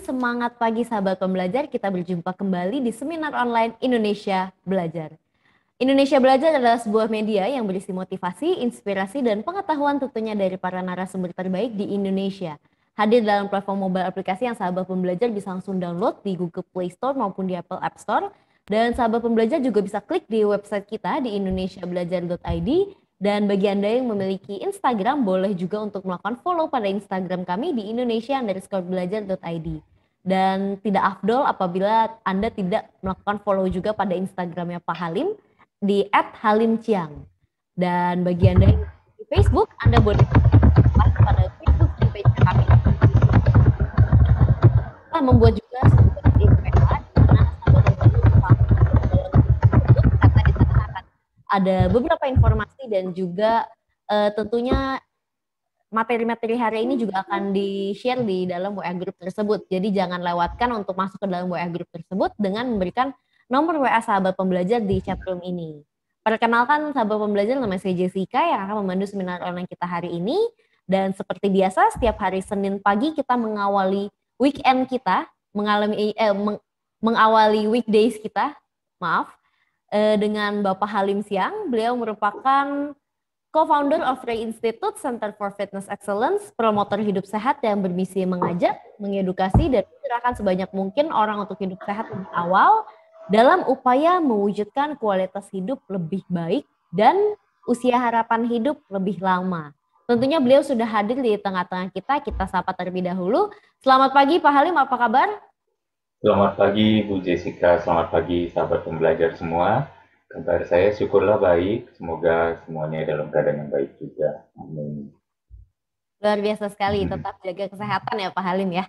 semangat pagi sahabat pembelajar, kita berjumpa kembali di seminar online Indonesia Belajar. Indonesia Belajar adalah sebuah media yang berisi motivasi, inspirasi, dan pengetahuan tentunya dari para narasumber terbaik di Indonesia. Hadir dalam platform mobile aplikasi yang sahabat pembelajar bisa langsung download di Google Play Store maupun di Apple App Store. Dan sahabat pembelajar juga bisa klik di website kita di indonesiabelajar.id. Dan bagi Anda yang memiliki Instagram, boleh juga untuk melakukan follow pada Instagram kami di indonesia_belajar.id. Dan tidak afdol apabila Anda tidak melakukan follow juga pada Instagramnya Pak Halim di @halimciang. Dan bagi Anda yang di Facebook, Anda boleh like pada Facebook fanpage kami. Kita membuat juga sebuah link WA di mana sahabat pembelajar karena di sana akan ada beberapa informasi dan juga tentunya materi-materi hari ini juga akan di-share di dalam WA group tersebut. Jadi jangan lewatkan untuk masuk ke dalam WA group tersebut dengan memberikan nomor WA sahabat pembelajar di chatroom ini. Perkenalkan sahabat pembelajar, nama saya Jessica yang akan memandu seminar online kita hari ini. Dan seperti biasa setiap hari Senin pagi kita mengawali weekend kita, mengawali weekdays kita, dengan Bapak Halim Siang. Beliau merupakan co-founder of Ray Institute Center for Fitness Excellence, promotor hidup sehat yang bermisi mengajak, mengedukasi, dan menggerakkan sebanyak mungkin orang untuk hidup sehat lebih awal dalam upaya mewujudkan kualitas hidup lebih baik dan usia harapan hidup lebih lama. Tentunya beliau sudah hadir di tengah-tengah kita sapa terlebih dahulu. Selamat pagi Pak Halim, apa kabar? Selamat pagi Bu Jessica, selamat pagi sahabat pembelajar semua. Kabar saya syukurlah baik, semoga semuanya dalam keadaan yang baik juga. Amin. Luar biasa sekali, tetap jaga kesehatan ya Pak Halim ya.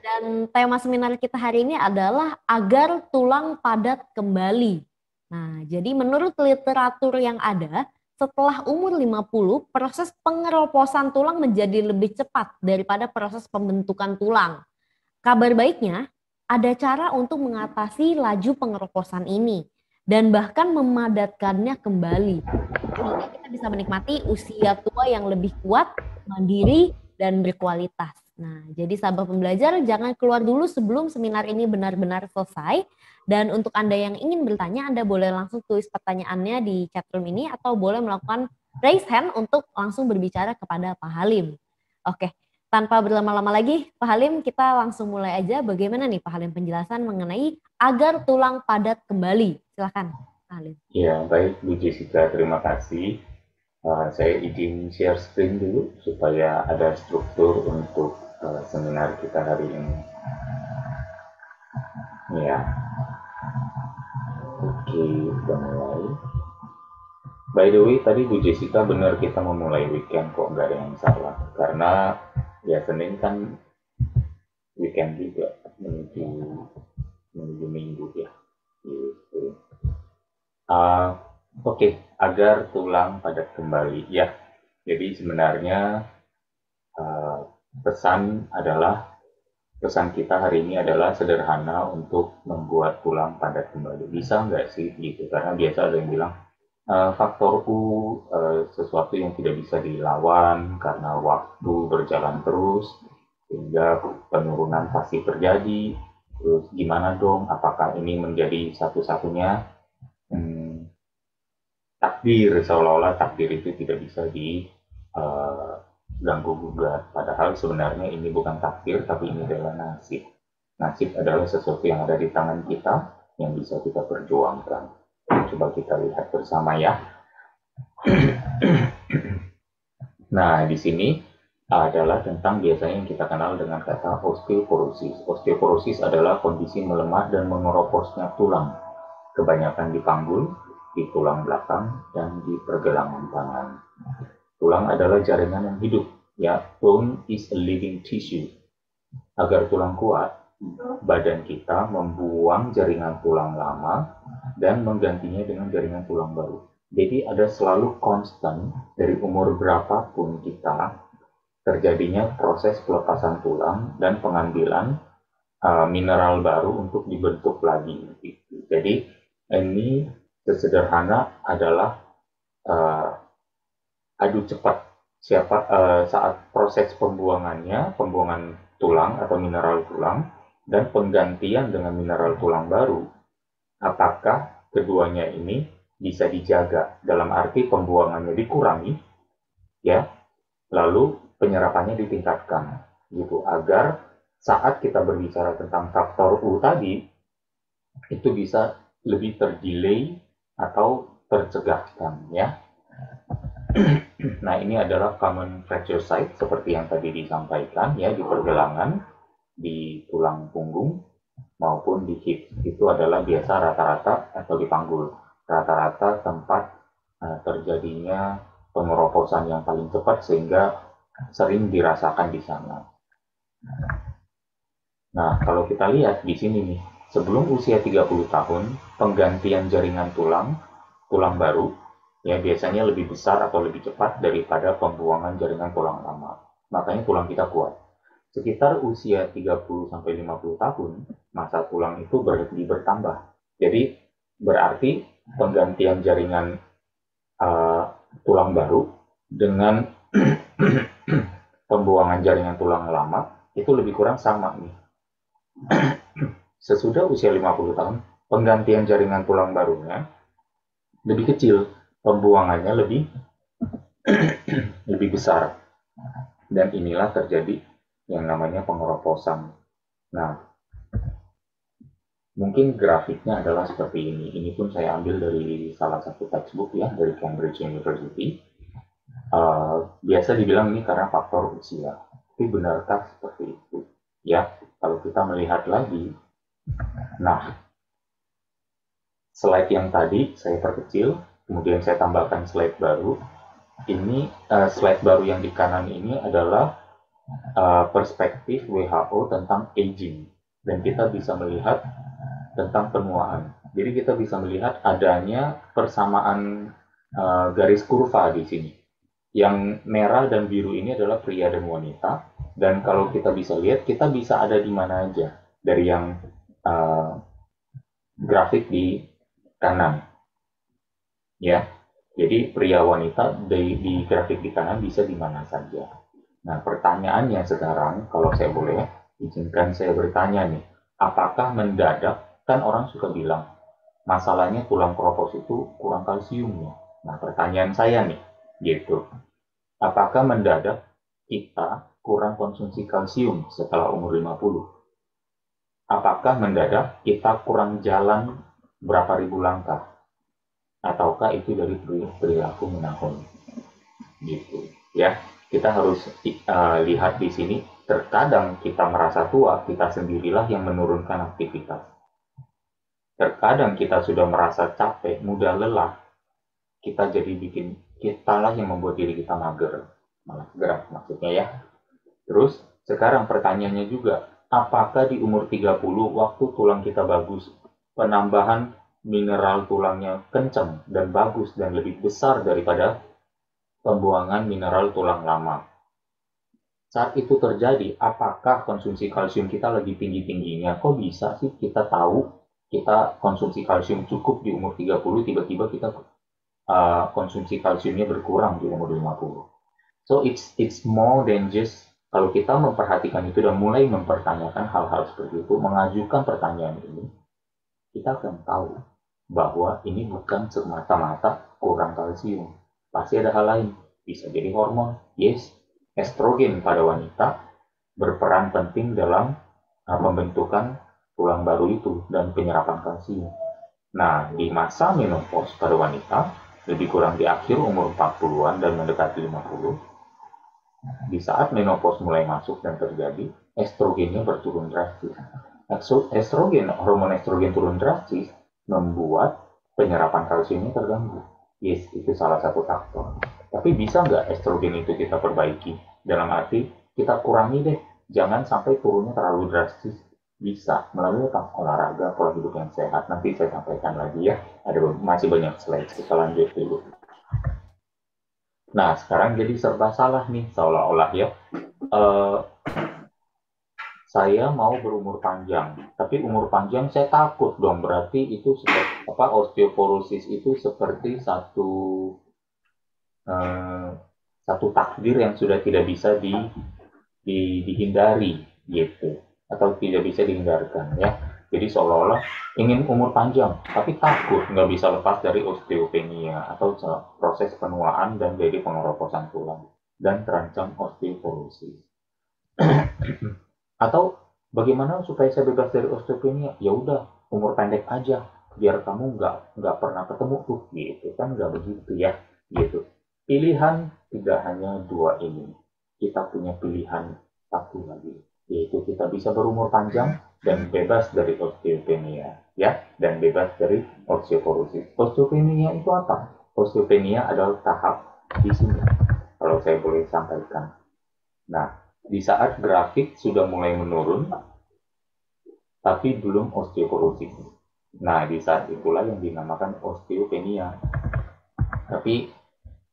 Dan tema seminar kita hari ini adalah agar tulang padat kembali. Nah, jadi menurut literatur yang ada, setelah umur 50, proses pengeroposan tulang menjadi lebih cepat daripada proses pembentukan tulang. Kabar baiknya, ada cara untuk mengatasi laju pengeroposan ini dan bahkan memadatkannya kembali. Sehingga kita bisa menikmati usia tua yang lebih kuat, mandiri, dan berkualitas. Nah, jadi sahabat pembelajar jangan keluar dulu sebelum seminar ini benar-benar selesai. Dan untuk Anda yang ingin bertanya, Anda boleh langsung tulis pertanyaannya di chatroom ini atau boleh melakukan raise hand untuk langsung berbicara kepada Pak Halim. Oke, tanpa berlama-lama lagi, Pak Halim, kita langsung mulai aja. Bagaimana nih Pak Halim penjelasan mengenai agar tulang padat kembali? Silakan, Pak Halim. Ya, baik Bu Jessica, terima kasih. Saya izin share screen dulu supaya ada struktur untuk seminar kita hari ini. Ya, oke, kita mulai. By the way, tadi Bu Jessica benar kita memulai weekend kok, nggak ada yang salah. Karena ya Senin kan weekend juga, menuju minggu ya. Gitu. Oke, agar tulang padat kembali ya. Jadi sebenarnya pesan kita hari ini adalah sederhana untuk membuat tulang padat kembali. Bisa nggak sih gitu? Karena biasa ada yang bilang faktor U sesuatu yang tidak bisa dilawan karena waktu berjalan terus sehingga penurunan pasti terjadi. Terus gimana dong? Apakah ini menjadi satu-satunya takdir, seolah-olah takdir itu tidak bisa diganggu gugat. Padahal sebenarnya ini bukan takdir, tapi ini adalah nasib. Nasib adalah sesuatu yang ada di tangan kita, yang bisa kita perjuangkan. Coba kita lihat bersama ya. Nah, di sini adalah tentang biasanya yang kita kenal dengan kata osteoporosis. Osteoporosis adalah kondisi melemah dan mengeroposnya tulang, kebanyakan di panggul, di tulang belakang, dan di pergelangan tangan. Tulang adalah jaringan yang hidup, ya. Bone is a living tissue. Agar tulang kuat, badan kita membuang jaringan tulang lama dan menggantinya dengan jaringan tulang baru. Jadi ada selalu konstan dari umur berapapun kita terjadinya proses pelepasan tulang dan pengambilan mineral baru untuk dibentuk lagi. Jadi ini sesederhana adalah adu cepat saat proses pembuangan tulang atau mineral tulang dan penggantian dengan mineral tulang baru, apakah keduanya ini bisa dijaga dalam arti pembuangannya dikurangi, ya, lalu penyerapannya ditingkatkan, gitu, agar saat kita berbicara tentang faktor U tadi itu bisa lebih terdelay atau tercegahkan, ya. Nah, ini adalah common fracture site seperti yang tadi disampaikan, ya, di pergelangan, di tulang punggung maupun di hip. Itu adalah biasa rata-rata atau di panggul. Rata-rata tempat terjadinya pengeroposan yang paling cepat sehingga sering dirasakan di sana. Nah, kalau kita lihat di sini nih, sebelum usia 30 tahun, penggantian jaringan tulang baru, ya biasanya lebih besar atau lebih cepat daripada pembuangan jaringan tulang lama. Makanya tulang kita kuat. Sekitar usia 30-50 tahun, masa tulang itu bertambah. Jadi, berarti penggantian jaringan tulang baru dengan pembuangan jaringan tulang lama itu lebih kurang sama nih. Sesudah usia 50 tahun, penggantian jaringan tulang barunya lebih kecil, pembuangannya lebih besar. Dan inilah terjadi yang namanya pengeroposan. Nah, mungkin grafiknya adalah seperti ini. Ini pun saya ambil dari salah satu textbook, ya, dari Cambridge University. Biasa dibilang ini karena faktor usia. Tapi benarkah seperti itu? Ya, kalau kita melihat lagi, nah, slide yang tadi saya perkecil, kemudian saya tambahkan slide baru. Ini slide baru yang di kanan ini adalah perspektif WHO tentang aging, dan kita bisa melihat tentang penuaan. Jadi kita bisa melihat adanya persamaan garis kurva di sini. Yang merah dan biru ini adalah pria dan wanita, dan kalau kita bisa lihat, kita bisa ada di mana aja dari yang grafik di kanan, ya. Jadi pria wanita di grafik di kanan bisa di mana saja. Nah, pertanyaannya sekarang, kalau saya boleh, izinkan saya bertanya nih, apakah mendadak, kan orang suka bilang, masalahnya tulang keropos itu kurang kalsiumnya. Nah, pertanyaan saya nih, gitu, apakah mendadak kita kurang konsumsi kalsium setelah umur 50? Apakah mendadak kita kurang jalan berapa ribu langkah? Ataukah itu dari perilaku menahun? Gitu, ya. Kita harus lihat di sini, terkadang kita merasa tua, kita sendirilah yang menurunkan aktivitas. Terkadang kita sudah merasa capek, mudah lelah, kitalah yang membuat diri kita mager, malah gerak maksudnya, ya. Terus sekarang pertanyaannya juga, apakah di umur 30 waktu tulang kita bagus, penambahan mineral tulangnya kencang dan bagus dan lebih besar daripada pembuangan mineral tulang lama? Saat itu terjadi, apakah konsumsi kalsium kita lagi tinggi-tingginya? Kok bisa sih kita tahu kita konsumsi kalsium cukup di umur 30, tiba-tiba kita konsumsi kalsiumnya berkurang di umur 50? So it's more than just, kalau kita memperhatikan itu dan mulai mempertanyakan hal-hal seperti itu, mengajukan pertanyaan ini, kita akan tahu bahwa ini bukan semata-mata kurang kalsium. Pasti ada hal lain. Bisa jadi hormon. Yes, estrogen pada wanita berperan penting dalam pembentukan tulang baru itu dan penyerapan kalsium. Nah, di masa menopause pada wanita, lebih kurang di akhir umur 40-an dan mendekati 50, di saat menopause mulai masuk dan terjadi, estrogennya berturun drastis. Hormon estrogen turun drastis membuat penyerapan kalsiumnya terganggu. Yes, itu salah satu faktor. Tapi bisa nggak estrogen itu kita perbaiki? Dalam arti, kita kurangi deh. Jangan sampai turunnya terlalu drastis. Bisa, melalui olahraga, pola hidup yang sehat. Nanti saya sampaikan lagi, ya. Masih banyak slide, kita lanjut dulu. Nah, sekarang jadi serba salah nih, seolah-olah, ya. Saya mau berumur panjang, tapi umur panjang saya takut dong, berarti itu seperti osteoporosis itu seperti satu takdir yang sudah tidak bisa dihindari, gitu, atau tidak bisa dihindarkan ya. Jadi seolah-olah ingin umur panjang, tapi takut nggak bisa lepas dari osteopenia atau proses penuaan dan jadi pengeroposan tulang dan terancam osteoporosis. Atau bagaimana supaya saya bebas dari osteopenia? Ya udah, umur pendek aja, biar kamu nggak pernah ketemu tuh, gitu kan, nggak begitu ya, gitu. Pilihan tidak hanya dua ini, kita punya pilihan satu lagi, yaitu kita bisa berumur panjang dan bebas dari osteopenia, ya, dan bebas dari osteoporosis. Osteopenia itu apa? Osteopenia adalah tahap di sini, kalau saya boleh sampaikan. Nah, di saat grafik sudah mulai menurun, tapi belum osteoporosis. Nah, di saat itulah yang dinamakan osteopenia. Tapi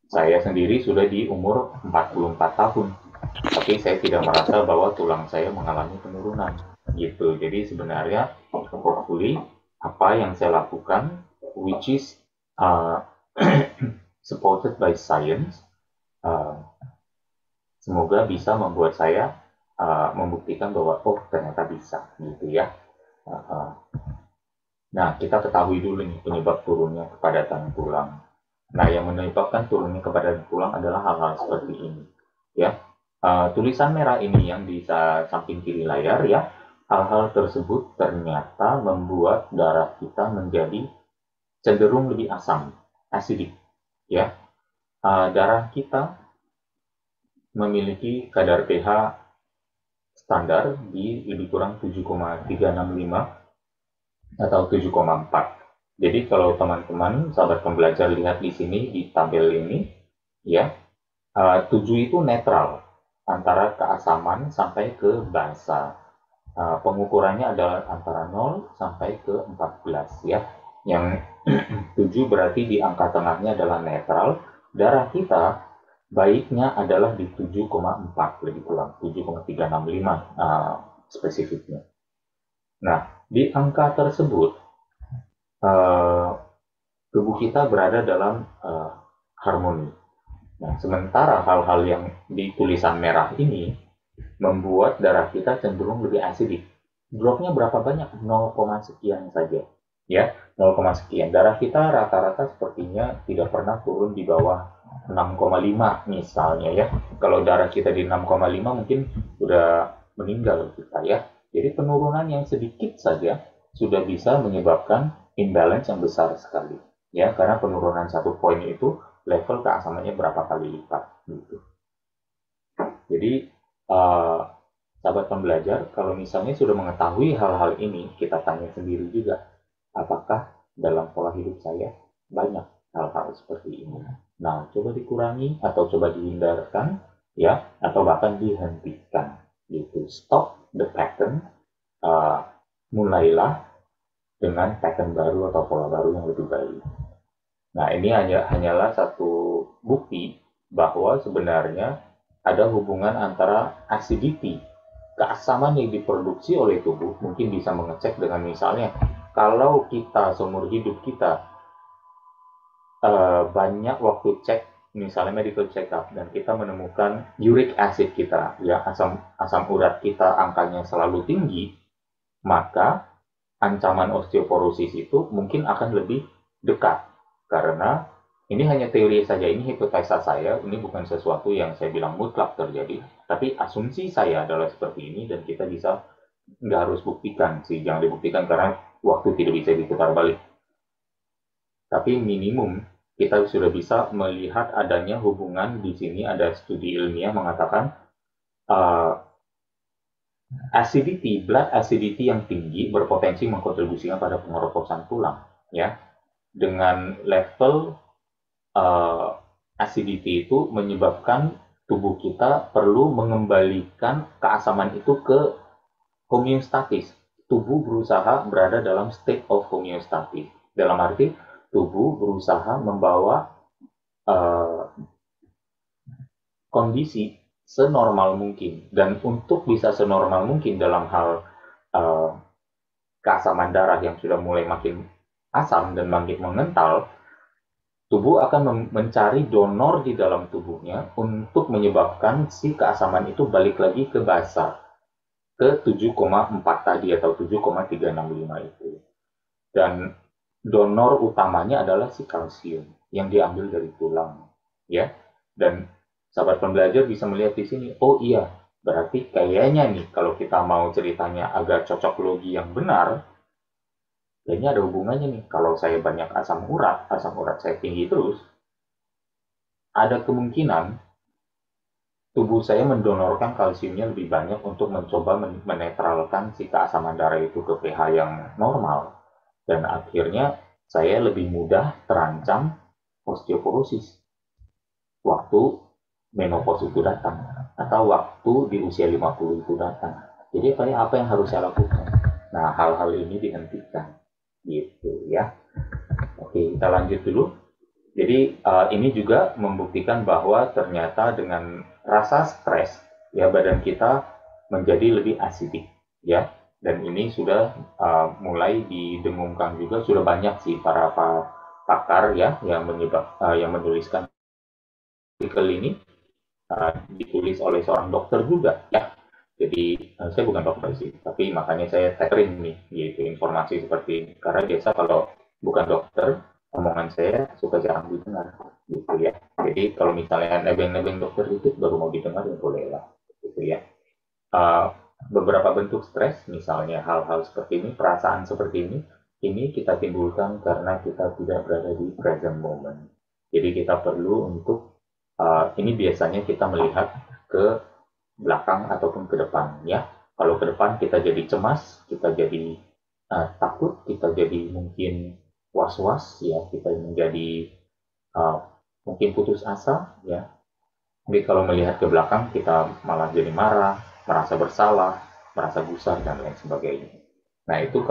saya sendiri sudah di umur 44 tahun, tapi saya tidak merasa bahwa tulang saya mengalami penurunan. Gitu. Jadi sebenarnya, hopefully, apa yang saya lakukan, which is supported by science, semoga bisa membuat saya membuktikan bahwa oh ternyata bisa gitu ya. Nah, kita ketahui dulu nih penyebab turunnya kepadatan tulang. Nah, yang menyebabkan turunnya kepadatan tulang adalah hal-hal seperti ini ya. Tulisan merah ini yang di samping kiri layar ya, hal-hal tersebut ternyata membuat darah kita menjadi cenderung lebih asam, acidic ya. Darah kita memiliki kadar pH standar di lebih kurang 7,365 atau 7,4. Jadi kalau teman-teman, sahabat pembelajar lihat di sini di tabel ini, ya, 7 itu netral antara keasaman sampai ke basa. Pengukurannya adalah antara 0 sampai ke 14 ya. Yang 7 berarti di angka tengahnya adalah netral. Darah kita baiknya adalah di 7,4 lebih kurang 7,365 spesifiknya. Nah, di angka tersebut tubuh kita berada dalam harmoni. Nah, sementara hal-hal yang di tulisan merah ini membuat darah kita cenderung lebih asidik. Dropnya berapa banyak? 0, sekian saja. Ya, 0, sekian. Darah kita rata-rata sepertinya tidak pernah turun di bawah 6,5 misalnya ya. Kalau darah kita di 6,5 mungkin sudah meninggal kita ya. Jadi penurunan yang sedikit saja sudah bisa menyebabkan imbalance yang besar sekali ya, karena penurunan 1 poin itu level keasamannya berapa kali lipat gitu. Jadi sahabat pembelajar, kalau misalnya sudah mengetahui hal-hal ini, kita tanya sendiri juga, apakah dalam pola hidup saya banyak hal-hal seperti ini. Nah, coba dikurangi atau coba dihindarkan ya, atau bahkan dihentikan gitu. Stop the pattern, mulailah dengan pattern baru atau pola baru yang lebih baik. Nah, ini hanyalah satu bukti bahwa sebenarnya ada hubungan antara acidity, keasaman yang diproduksi oleh tubuh. Mungkin bisa mengecek dengan misalnya, kalau kita seumur hidup kita banyak waktu cek, misalnya medical check up, dan kita menemukan uric acid kita, ya asam urat kita angkanya selalu tinggi, maka ancaman osteoporosis itu mungkin akan lebih dekat. Karena ini hanya teori saja, ini hipotesa saya, ini bukan sesuatu yang saya bilang mutlak terjadi, tapi asumsi saya adalah seperti ini, dan kita bisa, nggak harus buktikan sih, jangan dibuktikan karena waktu tidak bisa diputar balik. Tapi minimum kita sudah bisa melihat adanya hubungan di sini. Ada studi ilmiah mengatakan acidity, blood acidity yang tinggi berpotensi mengkontribusikan pada pengeroposan tulang ya. Dengan level acidity itu menyebabkan tubuh kita perlu mengembalikan keasaman itu ke homeostatis. Tubuh berusaha berada dalam state of homeostatis. Dalam arti tubuh berusaha membawa kondisi senormal mungkin, dan untuk bisa senormal mungkin dalam hal keasaman darah yang sudah mulai makin asam dan makin mengental, tubuh akan mencari donor di dalam tubuhnya untuk menyebabkan si keasaman itu balik lagi ke basa. ke 7,4 tadi atau 7,365 itu. Dan donor utamanya adalah si kalsium yang diambil dari tulang, ya. Dan sahabat pembelajar bisa melihat di sini, oh iya, berarti kayaknya nih kalau kita mau ceritanya agar cocok logi yang benar, kayaknya ada hubungannya nih. Kalau saya banyak asam urat saya tinggi terus, ada kemungkinan tubuh saya mendonorkan kalsiumnya lebih banyak untuk mencoba menetralkan si keasaman darah itu ke pH yang normal. Dan akhirnya saya lebih mudah terancam osteoporosis waktu menopause itu datang atau waktu di usia 50 itu datang. Jadi apa yang harus saya lakukan? Nah, hal-hal ini dihentikan gitu ya. Oke, kita lanjut dulu. Jadi ini juga membuktikan bahwa ternyata dengan rasa stres ya badan kita menjadi lebih asidik ya. Dan ini sudah mulai didengungkan juga, sudah banyak sih para pakar ya yang menuliskan artikel ini, ditulis oleh seorang dokter juga ya. Jadi saya bukan dokter sih, tapi makanya saya tethering nih yaitu informasi seperti ini. Karena biasa kalau bukan dokter, omongan saya suka jarang didengar gitu ya. Jadi kalau misalnya nebeng-nebeng dokter itu baru mau didengar ya boleh lah gitu ya. Beberapa bentuk stres, misalnya hal-hal seperti ini, perasaan seperti ini kita timbulkan karena kita tidak berada di present moment. Jadi kita perlu untuk ini biasanya kita melihat ke belakang ataupun ke depan ya. Kalau ke depan kita jadi cemas, kita jadi takut, kita jadi mungkin was-was ya, kita menjadi mungkin putus asa ya. Tapi kalau melihat ke belakang kita malah jadi marah, merasa bersalah, merasa gusar dan lain sebagainya. Nah itu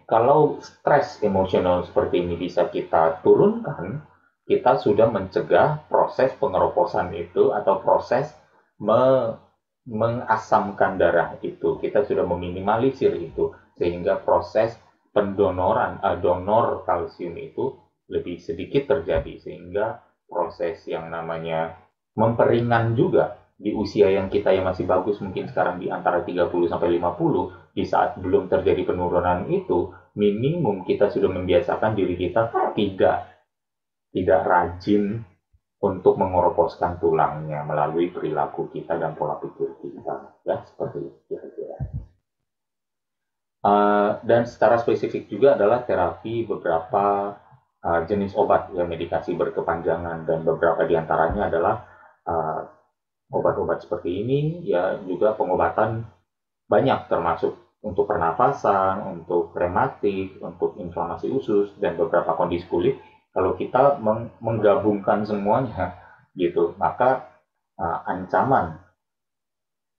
kalau stres emosional seperti ini bisa kita turunkan, kita sudah mencegah proses pengeroposan itu atau proses mengasamkan darah itu. Kita sudah meminimalisir itu sehingga proses pendonoran donor kalsium itu lebih sedikit terjadi sehingga proses yang namanya memperingan juga di usia yang kita yang masih bagus mungkin sekarang di antara 30 sampai 50 di saat belum terjadi penurunan itu minimum kita sudah membiasakan diri kita tidak rajin untuk mengoroposkan tulangnya melalui perilaku kita dan pola pikir kita ya seperti itu kira-kira. Dan secara spesifik juga adalah terapi beberapa jenis obat ya medikasi berkepanjangan dan beberapa diantaranya adalah obat-obat seperti ini ya juga pengobatan banyak termasuk untuk pernapasan, untuk rematik, untuk inflamasi usus dan beberapa kondisi kulit. Kalau kita menggabungkan semuanya gitu maka ancaman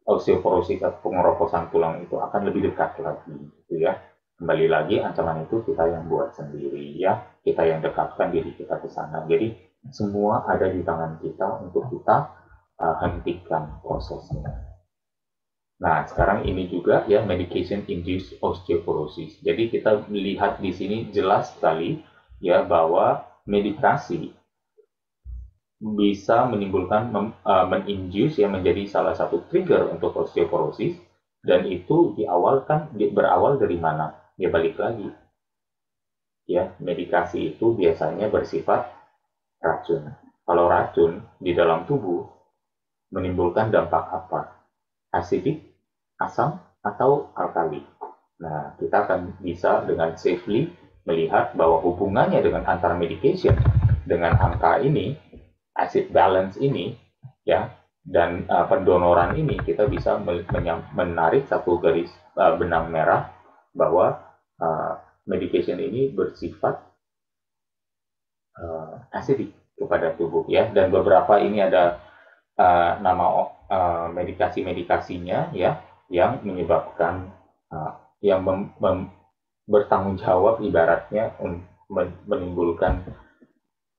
osteoporosis atau pengeroposan tulang itu akan lebih dekat lagi gitu ya. Kembali lagi ancaman itu kita yang buat sendiri ya, kita yang dekatkan diri kita ke sana. Jadi semua ada di tangan kita untuk kita hentikan prosesnya. Nah, sekarang ini juga ya medication induced osteoporosis. Jadi kita melihat di sini jelas sekali ya bahwa medikasi bisa menimbulkan meninduce yang menjadi salah satu trigger untuk osteoporosis dan itu berawal dari mana? Ya balik lagi. Ya, medikasi itu biasanya bersifat racun. Kalau racun di dalam tubuh menimbulkan dampak apa? Asidik, asam, atau alkali. Nah, kita akan bisa dengan safely melihat bahwa hubungannya dengan antara medication dengan angka ini acid balance ini ya dan pendonoran ini kita bisa menarik satu garis benang merah bahwa medication ini bersifat asidik kepada tubuh ya dan beberapa ini ada nama medikasi-medikasinya ya yang menyebabkan yang bertanggung jawab ibaratnya menimbulkan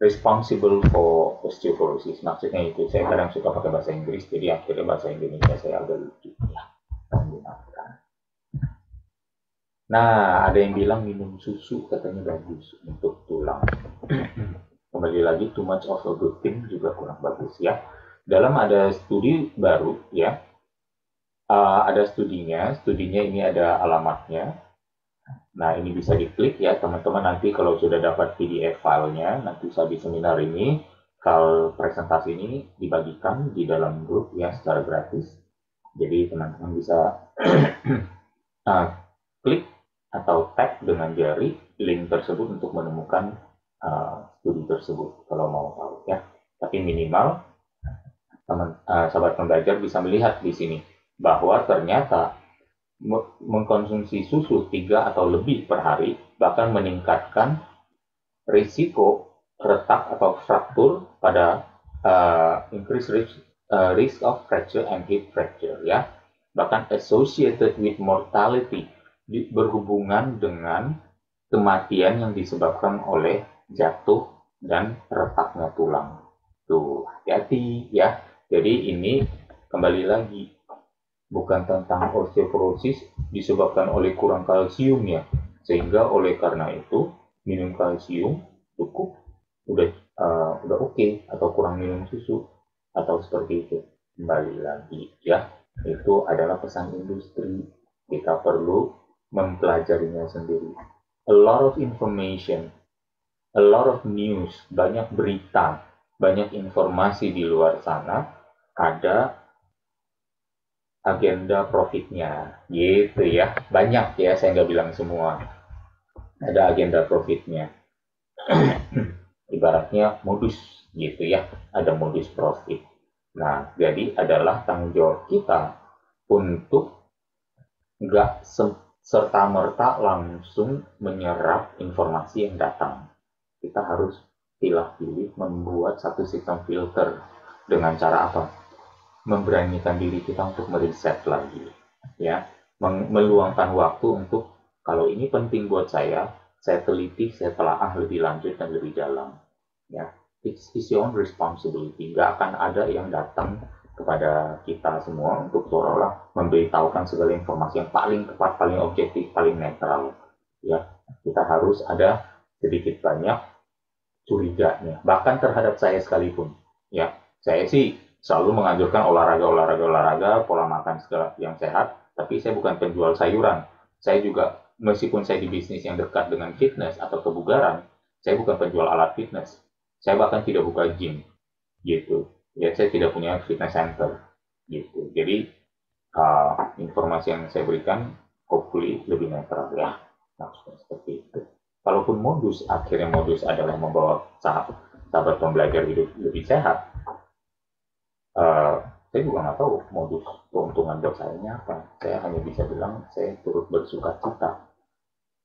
responsible for osteoporosis. Maksudnya itu, saya kadang suka pakai bahasa Inggris, jadi akhirnya bahasa Indonesia saya agak lucu. Ya, nah, ada yang bilang minum susu katanya bagus untuk tulang. Kembali lagi, too much of a good thing juga kurang bagus ya. Dalam ada studi baru ya, Ada studinya ini ada alamatnya. Nah, ini bisa diklik ya, teman-teman nanti kalau sudah dapat PDF filenya, nanti di seminar ini, kalau presentasi ini dibagikan di dalam grup ya secara gratis. Jadi teman-teman bisa klik atau tag dengan jari link tersebut untuk menemukan studi tersebut kalau mau tahu ya. Tapi minimal sahabat pembelajar bisa melihat di sini bahwa ternyata mengkonsumsi susu 3 atau lebih per hari bahkan meningkatkan risiko retak atau fraktur pada increased risk of fracture and hip fracture ya, bahkan associated with mortality, berhubungan dengan kematian yang disebabkan oleh jatuh dan retaknya tulang. Tuh, hati-hati ya. Jadi ini kembali lagi bukan tentang osteoporosis disebabkan oleh kurang kalsium ya, sehingga oleh karena itu minum kalsium cukup udah oke, atau kurang minum susu atau seperti itu. Kembali lagi ya, itu adalah pesan industri, kita perlu mempelajarinya sendiri. A lot of information, a lot of news, banyak berita, banyak informasi di luar sana, ada agenda profitnya gitu ya, banyak ya, saya nggak bilang semua, ada agenda profitnya. Ibaratnya modus gitu ya, ada modus profit. Nah, jadi adalah tanggung jawab kita untuk nggak serta-merta langsung menyerap informasi yang datang. Kita harus pilih-pilih, membuat satu sistem filter. Dengan cara apa? Memberanikan diri kita untuk meriset lagi, ya, meluangkan waktu untuk kalau ini penting buat saya teliti, saya telaah lebih lanjut dan lebih dalam, ya. It's your own responsibility. Nggak akan ada yang datang kepada kita semua untuk seolah-olah memberitahukan segala informasi yang paling tepat, paling objektif, paling netral, ya. Kita harus ada sedikit banyak curiganya, bahkan terhadap saya sekalipun, ya. Saya sih selalu menganjurkan olahraga, pola makan segala yang sehat, tapi saya bukan penjual sayuran. Saya juga, meskipun saya di bisnis yang dekat dengan fitness atau kebugaran, saya bukan penjual alat fitness. Saya bahkan tidak buka gym, gitu. Ya, saya tidak punya fitness center, gitu. Jadi, informasi yang saya berikan, hopefully lebih netral ya. Maksudnya seperti itu. Kalaupun akhirnya modus adalah membawa sahabat pembelajar hidup lebih sehat, saya juga nggak tahu modus keuntungan buat saya apa. Saya hanya bisa bilang saya turut bersuka cita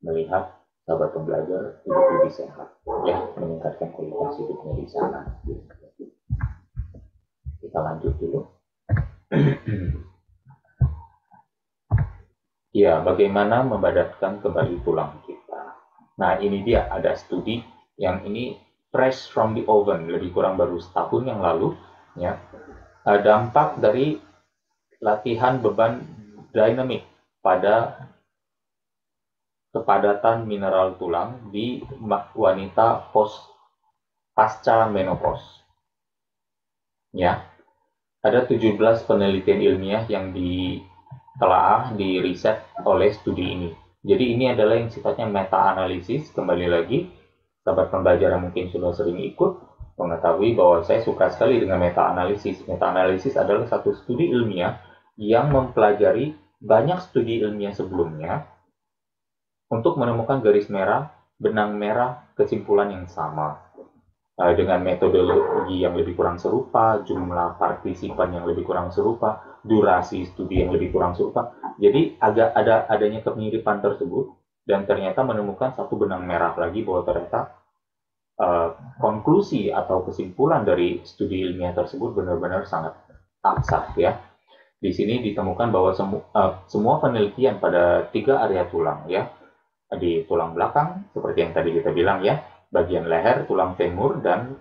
melihat sahabat pembelajar hidup lebih sehat, ya, meningkatkan kualitas hidupnya di sana. Kita lanjut dulu. Ya, bagaimana membadakkan kembali tulang kita. Nah, ini dia ada studi yang ini fresh from the oven, lebih kurang baru setahun yang lalu, ya. Dampak dari latihan beban dinamik pada kepadatan mineral tulang di wanita pasca menopause. Ya, ada 17 penelitian ilmiah yang ditelaah, diriset oleh studi ini. Jadi ini adalah yang sifatnya meta-analisis. Kembali lagi, sahabat pembelajar yang mungkin sudah sering ikut mengetahui bahwa saya suka sekali dengan meta-analisis. Meta-analisis adalah satu studi ilmiah yang mempelajari banyak studi ilmiah sebelumnya untuk menemukan garis merah, benang merah, kesimpulan yang sama. Dengan metodologi yang lebih kurang serupa, jumlah partisipan yang lebih kurang serupa, durasi studi yang lebih kurang serupa. Jadi adanya kemiripan tersebut, dan ternyata menemukan satu benang merah lagi bahwa ternyata konklusi atau kesimpulan dari studi ilmiah tersebut benar-benar sangat absah ya. Di sini ditemukan bahwa semua penelitian pada 3 area tulang ya, di tulang belakang seperti yang tadi kita bilang ya, bagian leher, tulang femur, dan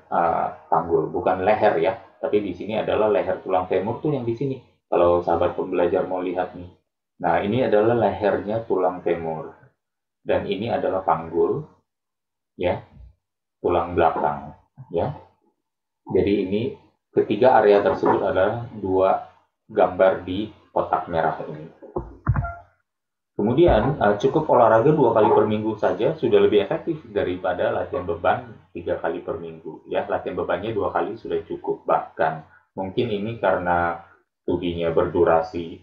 panggul. Bukan leher ya, tapi di sini adalah leher tulang femur tuh yang di sini. Kalau sahabat pembelajar mau lihat nih. Nah, ini adalah lehernya tulang femur. Dan ini adalah panggul ya, tulang belakang ya. Jadi ini ketiga area tersebut adalah 2 gambar di kotak merah ini. Kemudian cukup olahraga 2 kali per minggu saja sudah lebih efektif daripada latihan beban 3 kali per minggu. Ya, latihan bebannya 2 kali sudah cukup. Bahkan mungkin ini karena studinya berdurasi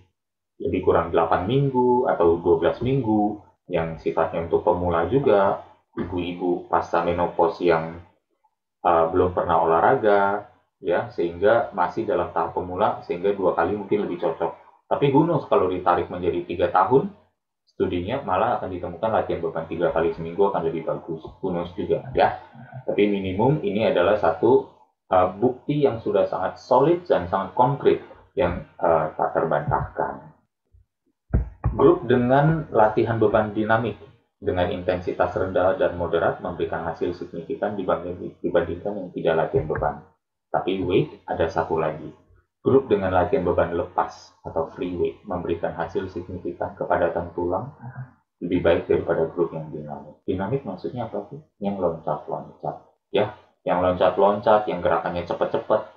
lebih kurang 8 minggu atau 12 minggu, yang sifatnya untuk pemula juga, ibu-ibu pasca menopause yang belum pernah olahraga, ya, sehingga masih dalam tahap pemula, sehingga 2 kali mungkin lebih cocok. Tapi bonus kalau ditarik menjadi 3 tahun, studinya malah akan ditemukan latihan beban 3 kali seminggu akan lebih bagus. Bonus juga, ya. Tapi minimum ini adalah satu bukti yang sudah sangat solid dan sangat konkret yang tak terbantahkan. Grup dengan latihan beban dinamik dengan intensitas rendah dan moderat memberikan hasil signifikan dibandingkan yang tidak latihan beban. Tapi wait, ada satu lagi. Grup dengan latihan beban lepas atau free weight memberikan hasil signifikan kepadatan tulang lebih baik daripada grup yang dinamik. Dinamik maksudnya apa sih? Yang loncat-loncat, ya, yang loncat-loncat, yang gerakannya cepat-cepat,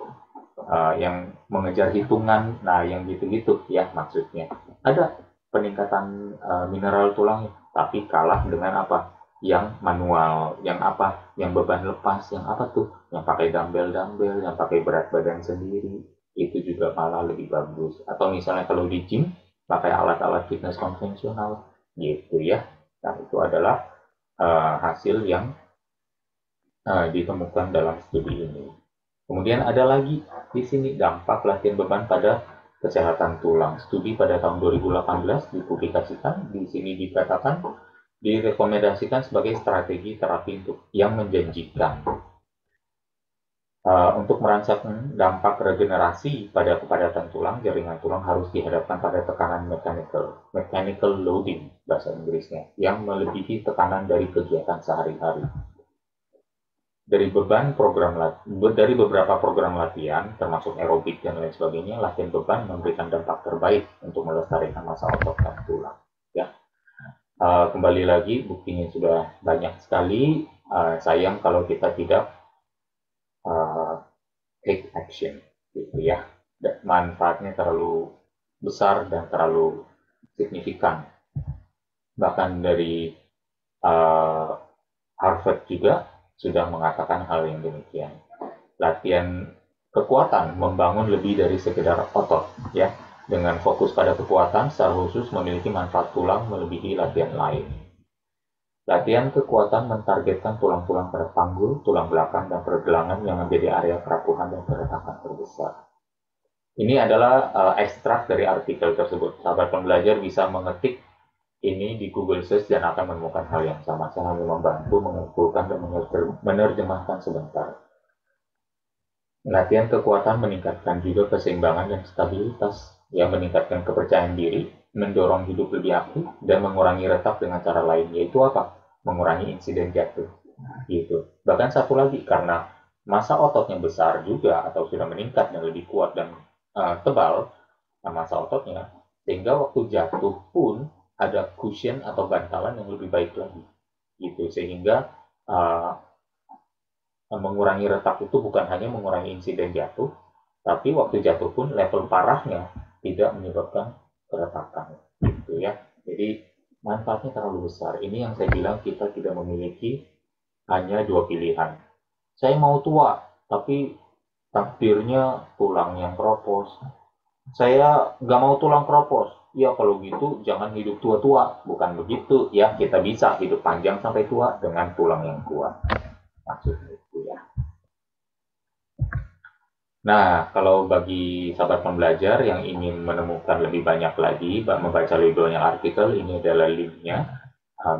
yang mengejar hitungan, nah yang gitu-gitu, ya maksudnya. Ada peningkatan mineral tulang, tapi kalah dengan apa? Yang manual, yang apa? Yang beban lepas, yang apa tuh? Yang pakai dumbbell, yang pakai berat badan sendiri, itu juga malah lebih bagus. Atau misalnya kalau di gym, pakai alat-alat fitness konvensional, gitu ya. Nah, itu adalah hasil yang ditemukan dalam studi ini. Kemudian ada lagi di sini dampak latihan beban pada kesehatan tulang. Studi pada tahun 2018 dipublikasikan. Di sini dikatakan direkomendasikan sebagai strategi terapi yang menjanjikan. Untuk merasakan dampak regenerasi pada kepadatan tulang, jaringan tulang harus dihadapkan pada tekanan mechanical loading bahasa Inggrisnya, yang melebihi tekanan dari kegiatan sehari-hari. Dari beberapa program latihan, termasuk aerobik dan lain sebagainya, latihan beban memberikan dampak terbaik untuk melestarikan massa otot dan tulang. Ya, kembali lagi buktinya sudah banyak sekali. Sayang kalau kita tidak take action, gitu ya. Manfaatnya terlalu besar dan terlalu signifikan. Bahkan dari Harvard juga sudah mengatakan hal yang demikian. Latihan kekuatan membangun lebih dari sekedar otot, ya. Dengan fokus pada kekuatan secara khusus memiliki manfaat tulang melebihi latihan lain. Latihan kekuatan mentargetkan tulang-tulang pada panggul, tulang belakang, dan pergelangan yang menjadi area kerapuhan dan keretakan terbesar. Ini adalah ekstrak dari artikel tersebut. Sahabat pembelajar bisa mengetik ini di Google Search dan akan menemukan hal yang sama. Saya hanya membantu mengumpulkan dan menerjemahkan sebentar. Latihan kekuatan meningkatkan juga keseimbangan dan stabilitas, yang meningkatkan kepercayaan diri, mendorong hidup lebih aktif, dan mengurangi retak dengan cara lain, yaitu apa? Mengurangi insiden jatuh. Gitu. Bahkan satu lagi, karena massa ototnya besar juga, atau sudah meningkat dan lebih kuat dan tebal, massa ototnya, sehingga waktu jatuh pun ada cushion atau bantalan yang lebih baik lagi. Gitu. Sehingga mengurangi retak itu bukan hanya mengurangi insiden jatuh, tapi waktu jatuh pun level parahnya tidak menyebabkan keretakan, gitu ya. Jadi manfaatnya terlalu besar. Ini yang saya bilang kita tidak memiliki hanya 2 pilihan. Saya mau tua, tapi takdirnya tulang yang keropos. Saya nggak mau tulang keropos. Ya kalau gitu jangan hidup tua-tua. Bukan begitu ya. Kita bisa hidup panjang sampai tua dengan tulang yang kuat. Maksudnya itu ya. Nah, kalau bagi sahabat pembelajar yang ingin menemukan lebih banyak lagi, membaca lebih banyak artikel, ini adalah linknya.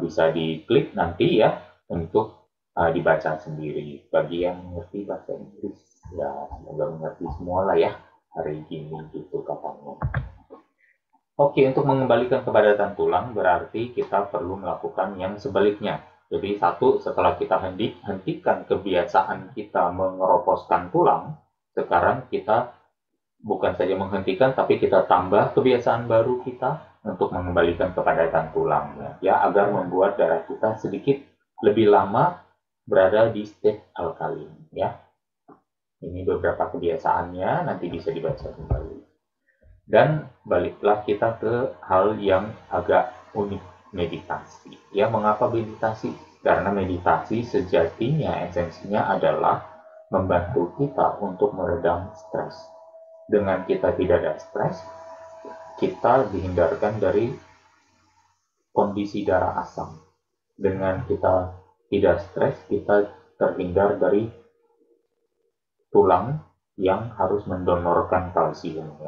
Bisa diklik nanti ya, untuk dibaca sendiri. Bagi yang mengerti bahasa Inggris, ya semoga mengerti semua lah ya, hari ini gitu katanya. Oke, untuk mengembalikan kepadatan tulang, berarti kita perlu melakukan yang sebaliknya. Jadi satu, setelah kita hentikan kebiasaan kita mengeroposkan tulang, sekarang kita bukan saja menghentikan, tapi kita tambah kebiasaan baru kita untuk mengembalikan kepadatan tulang, ya, agar membuat darah kita sedikit lebih lama berada di state alkalin, ya. Ini beberapa kebiasaannya, nanti bisa dibaca kembali. Dan baliklah kita ke hal yang agak unik, meditasi. Ya, mengapa meditasi? Karena meditasi sejatinya esensinya adalah membantu kita untuk meredam stres. Dengan kita tidak ada stres, kita dihindarkan dari kondisi darah asam. Dengan kita tidak stres, kita terhindar dari tulang yang harus mendonorkan kalsium.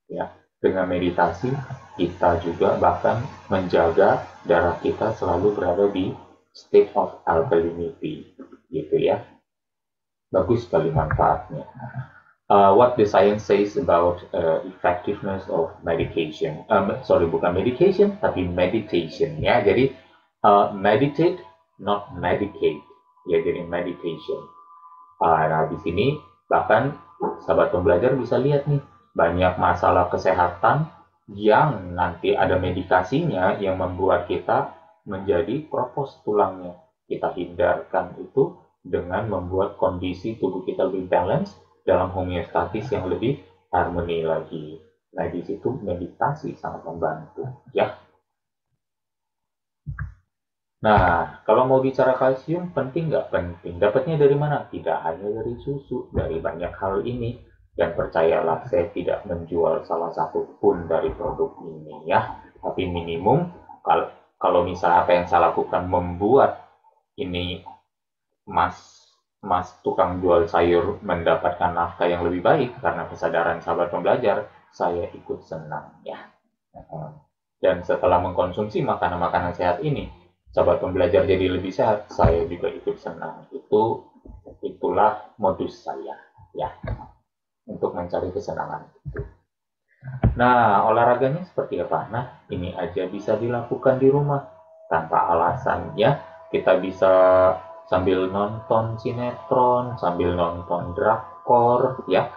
Ya, dengan meditasi kita juga bahkan menjaga darah kita selalu berada di state of alkalinity, gitu ya. Bagus sekali manfaatnya. What the science says about effectiveness of medication. Bukan medication, tapi meditation. Ya, jadi meditate, not medicate. Ya, jadi meditation. Nah, di sini bahkan sahabat pembelajar bisa lihat nih, banyak masalah kesehatan yang nanti ada medikasinya yang membuat kita menjadi kropos tulangnya. Kita hindarkan itu dengan membuat kondisi tubuh kita lebih balance dalam homeostatis yang lebih harmoni lagi. Nah, di situ meditasi sangat membantu, ya. Nah, kalau mau bicara kalsium, penting nggak penting? Dapatnya dari mana? Tidak hanya dari susu, dari banyak hal ini. Dan percayalah, saya tidak menjual salah satu pun dari produk ini ya. Tapi minimum, kalau misalnya apa yang saya lakukan membuat ini mas tukang jual sayur mendapatkan nafkah yang lebih baik karena kesadaran sahabat pembelajar, saya ikut senang ya. Dan setelah mengkonsumsi makanan-makanan sehat ini, sahabat pembelajar jadi lebih sehat, saya juga ikut senang. Itulah modus saya ya, untuk mencari kesenangan. Nah, olahraganya seperti apa? Nah, ini aja bisa dilakukan di rumah tanpa alasan ya. Kita bisa sambil nonton sinetron, sambil nonton drakor ya.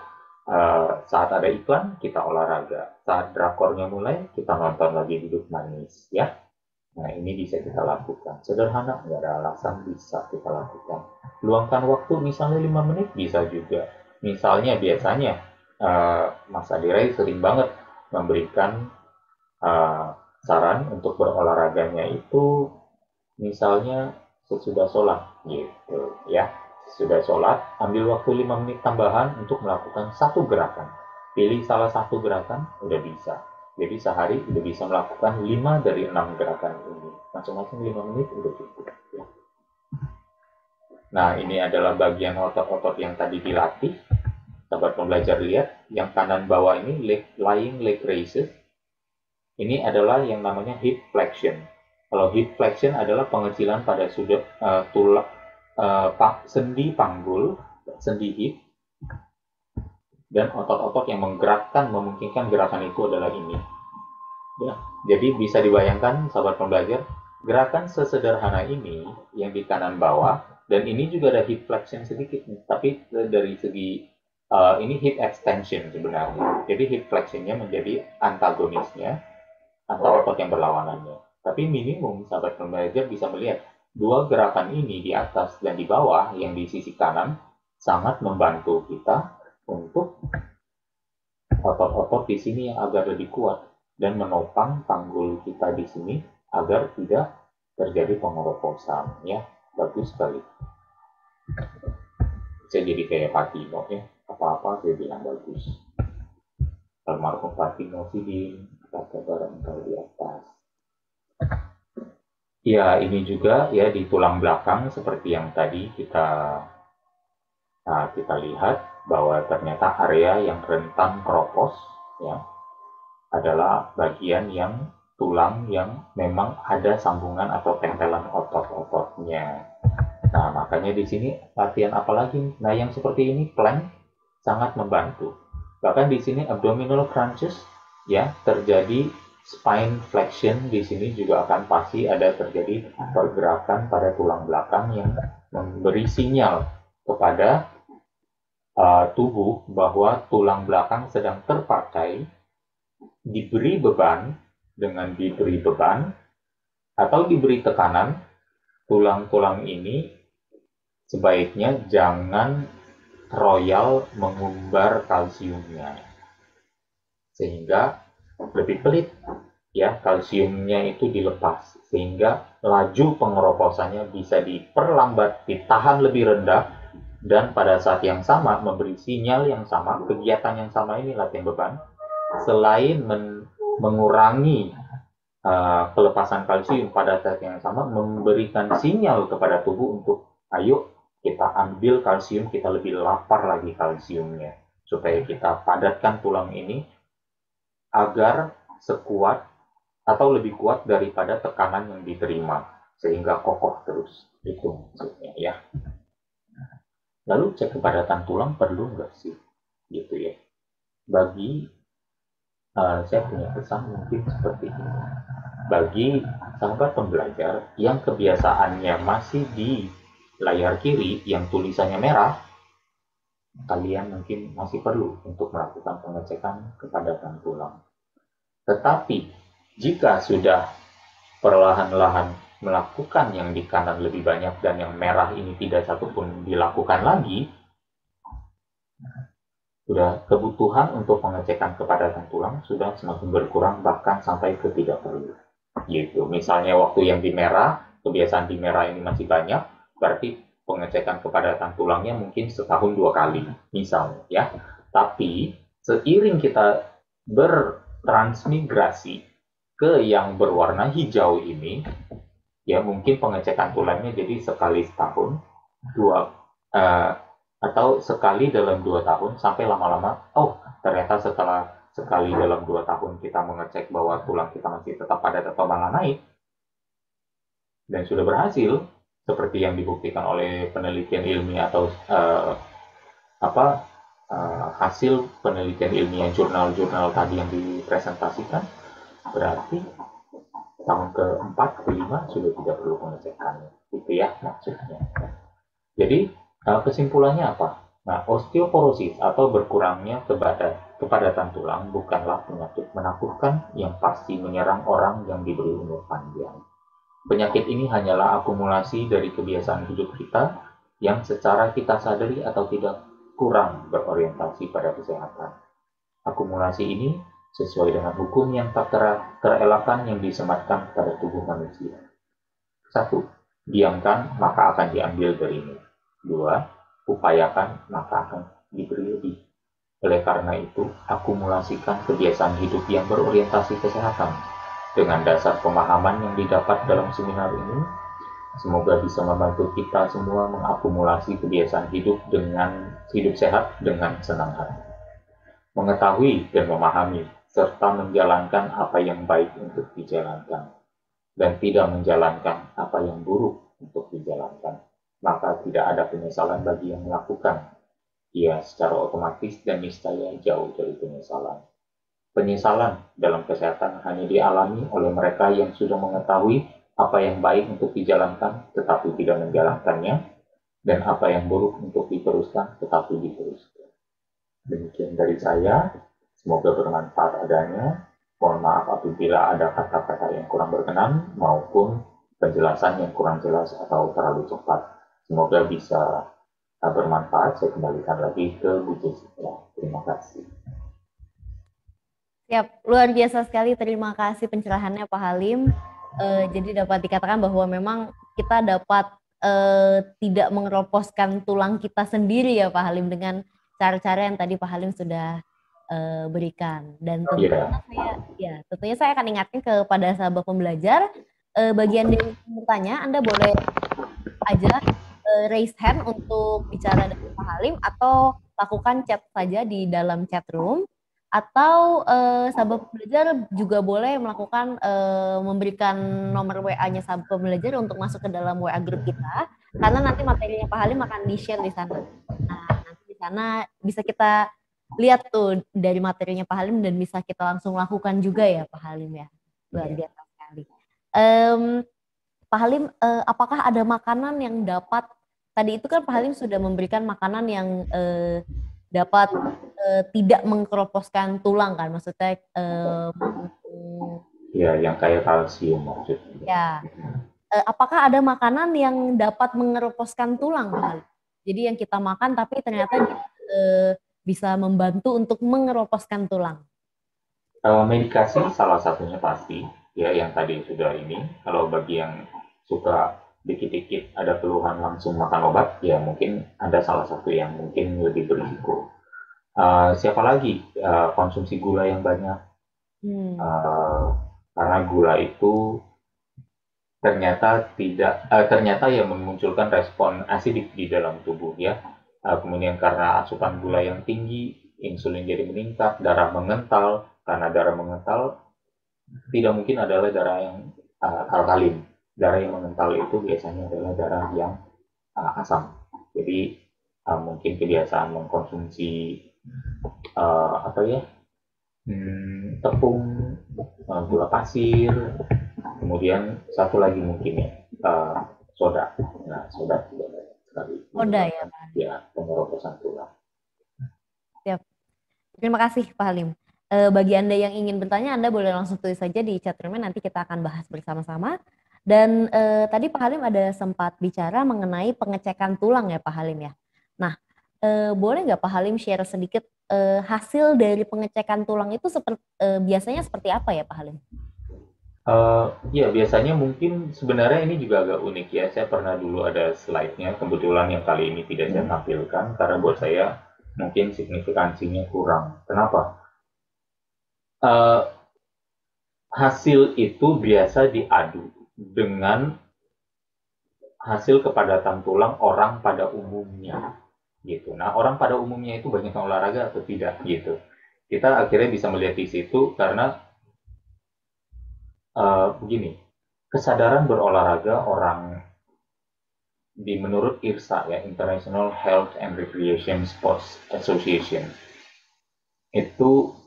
Saat ada iklan, kita olahraga. Saat drakornya mulai, kita nonton lagi Duduk Manis ya. Nah, ini bisa kita lakukan. Sederhana, nggak ada alasan, bisa kita lakukan. Luangkan waktu, misalnya 5 menit, bisa juga. Misalnya, biasanya, Mas Adirai sering banget memberikan saran untuk berolahraganya itu, misalnya, sesudah sholat, gitu, ya. Sesudah sholat, ambil waktu 5 menit tambahan untuk melakukan satu gerakan. Pilih salah satu gerakan, udah bisa. Jadi sehari udah bisa melakukan 5 dari 6 gerakan ini. Masing-masing 5 menit udah cukup. Ya. Nah, ini adalah bagian otot-otot yang tadi dilatih. Sahabat pembelajar lihat, yang kanan bawah ini lying leg raises. Ini adalah yang namanya hip flexion. Kalau hip flexion adalah pengecilan pada sudut tulang sendi panggul, sendi hip. Dan otot-otot yang menggerakkan, memungkinkan gerakan itu adalah ini. Ya, jadi bisa dibayangkan, sahabat pembelajar, gerakan sesederhana ini yang di kanan bawah, dan ini juga ada hip flexion sedikit nih, tapi dari segi ini hip extension sebenarnya. Jadi hip flexionnya menjadi antagonisnya, atau otot yang berlawanannya. Tapi minimum, sahabat pembelajar bisa melihat dua gerakan ini di atas dan di bawah yang di sisi kanan sangat membantu kita untuk otot-otot di sini yang agar lebih kuat dan menopang panggul kita di sini agar tidak terjadi pengeroposan ya. Bagus sekali. Saya jadi kayak Patino ya, apa-apa saya bilang bagus. Almarhum Patino Sidin, kata barangkali di atas. Ya, ini juga ya di tulang belakang seperti yang tadi kita lihat bahwa ternyata area yang rentan keropos ya adalah bagian yang tulang yang memang ada sambungan atau tempelan otot-ototnya. Nah, makanya di sini latihan apa lagi? Nah, yang seperti ini plank sangat membantu. Bahkan di sini abdominal crunches ya, terjadi spine flexion di sini juga akan pasti ada terjadi pergerakan pada tulang belakang yang memberi sinyal kepada tubuh bahwa tulang belakang sedang terpakai, diberi beban. Dengan diberi beban atau diberi tekanan, tulang-tulang ini sebaiknya jangan royal mengumbar kalsiumnya. sehingga lebih pelit ya, kalsiumnya itu dilepas sehingga laju pengeroposannya bisa diperlambat, ditahan lebih rendah, dan pada saat yang sama memberi sinyal yang sama, kegiatan yang sama ini latihan beban, selain mengurangi pelepasan kalsium, pada saat yang sama memberikan sinyal kepada tubuh untuk ayo kita ambil kalsium, kita lebih lapar lagi kalsiumnya, supaya kita padatkan tulang ini agar sekuat atau lebih kuat daripada tekanan yang diterima, sehingga kokoh terus. Itu maksudnya ya. Lalu cek kepadatan tulang perlu nggak sih? Gitu ya. Bagi saya punya pesan mungkin seperti ini. Bagi sahabat pembelajar yang kebiasaannya masih di layar kiri yang tulisannya merah, kalian mungkin masih perlu untuk melakukan pengecekan kepadatan tulang. Tetapi jika sudah perlahan-lahan melakukan yang di kanan lebih banyak dan yang merah ini tidak satupun dilakukan lagi, sudah kebutuhan untuk pengecekan kepadatan tulang sudah semakin berkurang, bahkan sampai ke tidak perlu. Gitu. Misalnya waktu yang di merah, kebiasaan di merah ini masih banyak, berarti pengecekan kepadatan tulangnya mungkin setahun 2 kali, misalnya ya. Tapi seiring kita bertransmigrasi ke yang berwarna hijau ini, ya mungkin pengecekan tulangnya jadi sekali setahun, atau sekali dalam 2 tahun, sampai lama-lama, oh ternyata setelah sekali dalam 2 tahun kita mengecek bahwa tulang kita masih tetap padat atau malah naik, dan sudah berhasil, seperti yang dibuktikan oleh penelitian ilmiah atau hasil penelitian ilmiah jurnal-jurnal tadi yang dipresentasikan, berarti tahun ke-4, ke-5 sudah tidak perlu pengecekan. Itu ya maksudnya. Jadi kesimpulannya apa? Nah, osteoporosis atau berkurangnya kepadatan tulang bukanlah penyakit menakutkan yang pasti menyerang orang yang diberi umur panjang. Penyakit ini hanyalah akumulasi dari kebiasaan hidup kita yang secara kita sadari atau tidak kurang berorientasi pada kesehatan. Akumulasi ini sesuai dengan hukum yang tak terelakkan yang disematkan pada tubuh manusia. 1. Diamkan, maka akan diambil darimu. 2. Upayakan, maka akan diberi lebih. Oleh karena itu, akumulasikan kebiasaan hidup yang berorientasi kesehatan. Dengan dasar pemahaman yang didapat dalam seminar ini, semoga bisa membantu kita semua mengakumulasi kebiasaan hidup sehat dengan senang hati. Mengetahui dan memahami serta menjalankan apa yang baik untuk dijalankan, dan tidak menjalankan apa yang buruk untuk dijalankan, maka tidak ada penyesalan bagi yang melakukan. Ia secara otomatis dan niscaya jauh dari penyesalan. Penyesalan dalam kesehatan hanya dialami oleh mereka yang sudah mengetahui apa yang baik untuk dijalankan tetapi tidak menjalankannya, dan apa yang buruk untuk diteruskan tetapi diteruskan. Demikian dari saya. Semoga bermanfaat adanya. Mohon maaf apabila ada kata-kata yang kurang berkenan maupun penjelasan yang kurang jelas atau terlalu cepat. Semoga bisa bermanfaat. Saya kembalikan lagi ke Bu Jessica. Terima kasih. Siap, luar biasa sekali. Terima kasih pencerahannya Pak Halim. Jadi dapat dikatakan bahwa memang kita dapat tidak mengeroposkan tulang kita sendiri ya Pak Halim, dengan cara-cara yang tadi Pak Halim sudah berikan. Dan tentunya saya akan ingatkan kepada sahabat pembelajar, bagian yang bertanya Anda boleh aja raise hand untuk bicara dengan Pak Halim, atau lakukan chat saja di dalam chat room, atau sahabat pembelajar juga boleh melakukan memberikan nomor WA-nya sahabat pembelajar untuk masuk ke dalam WA grup kita, karena nanti materinya Pak Halim akan di-share di sana. Nah, nanti di sana bisa kita lihat tuh dari materinya Pak Halim dan bisa kita langsung lakukan juga ya Pak Halim ya. Luar biasa sekali. Pak Halim, apakah ada makanan yang dapat, tadi itu kan Pak Halim sudah memberikan makanan yang dapat tidak mengkeroposkan tulang kan, maksudnya ya yang kayak kalsium maksudnya. Ya. Apakah ada makanan yang dapat mengeroposkan tulang Pak Halim? Jadi yang kita makan tapi ternyata bisa membantu untuk mengeroposkan tulang. Medikasi salah satunya pasti, ya yang tadi sudah ini. Kalau bagi yang suka dikit-dikit ada keluhan langsung makan obat, ya mungkin ada salah satu yang mungkin lebih berisiko. Siapa lagi? Konsumsi gula yang banyak. Hmm. Uh, karena gula itu ternyata yang memunculkan respon asidik di dalam tubuh ya. Kemudian karena asupan gula yang tinggi, insulin jadi meningkat, darah mengental. Karena darah mengental, tidak mungkin adalah darah yang alkalin. Darah yang mengental itu biasanya adalah darah yang asam. Jadi mungkin kebiasaan mengkonsumsi apa ya, tepung, gula pasir, kemudian satu lagi mungkin ya, soda. Nah, soda juga banyak sekali Oda ya, menyebabkan Pak Halim. ya pengeroposan tulang. Siap. Terima kasih, Pak Halim. Bagi Anda yang ingin bertanya, Anda boleh langsung tulis saja di chat room, nanti kita akan bahas bersama-sama. Dan tadi Pak Halim ada sempat bicara mengenai pengecekan tulang ya Pak Halim ya. Nah, boleh nggak Pak Halim share sedikit hasil dari pengecekan tulang itu biasanya seperti apa ya Pak Halim? Ya, biasanya mungkin sebenarnya ini juga agak unik ya. Saya pernah dulu ada slide-nya, kebetulan yang kali ini tidak saya tampilkan, karena buat saya mungkin signifikansinya kurang. Kenapa? Uh, Hasil itu biasa diadu dengan hasil kepadatan tulang orang pada umumnya gitu. Nah, orang pada umumnya itu banyak yang olahraga atau tidak gitu. Kita akhirnya bisa melihat di situ karena begini, kesadaran berolahraga orang menurut IRSA ya, International Health and Recreation Sports Association, itu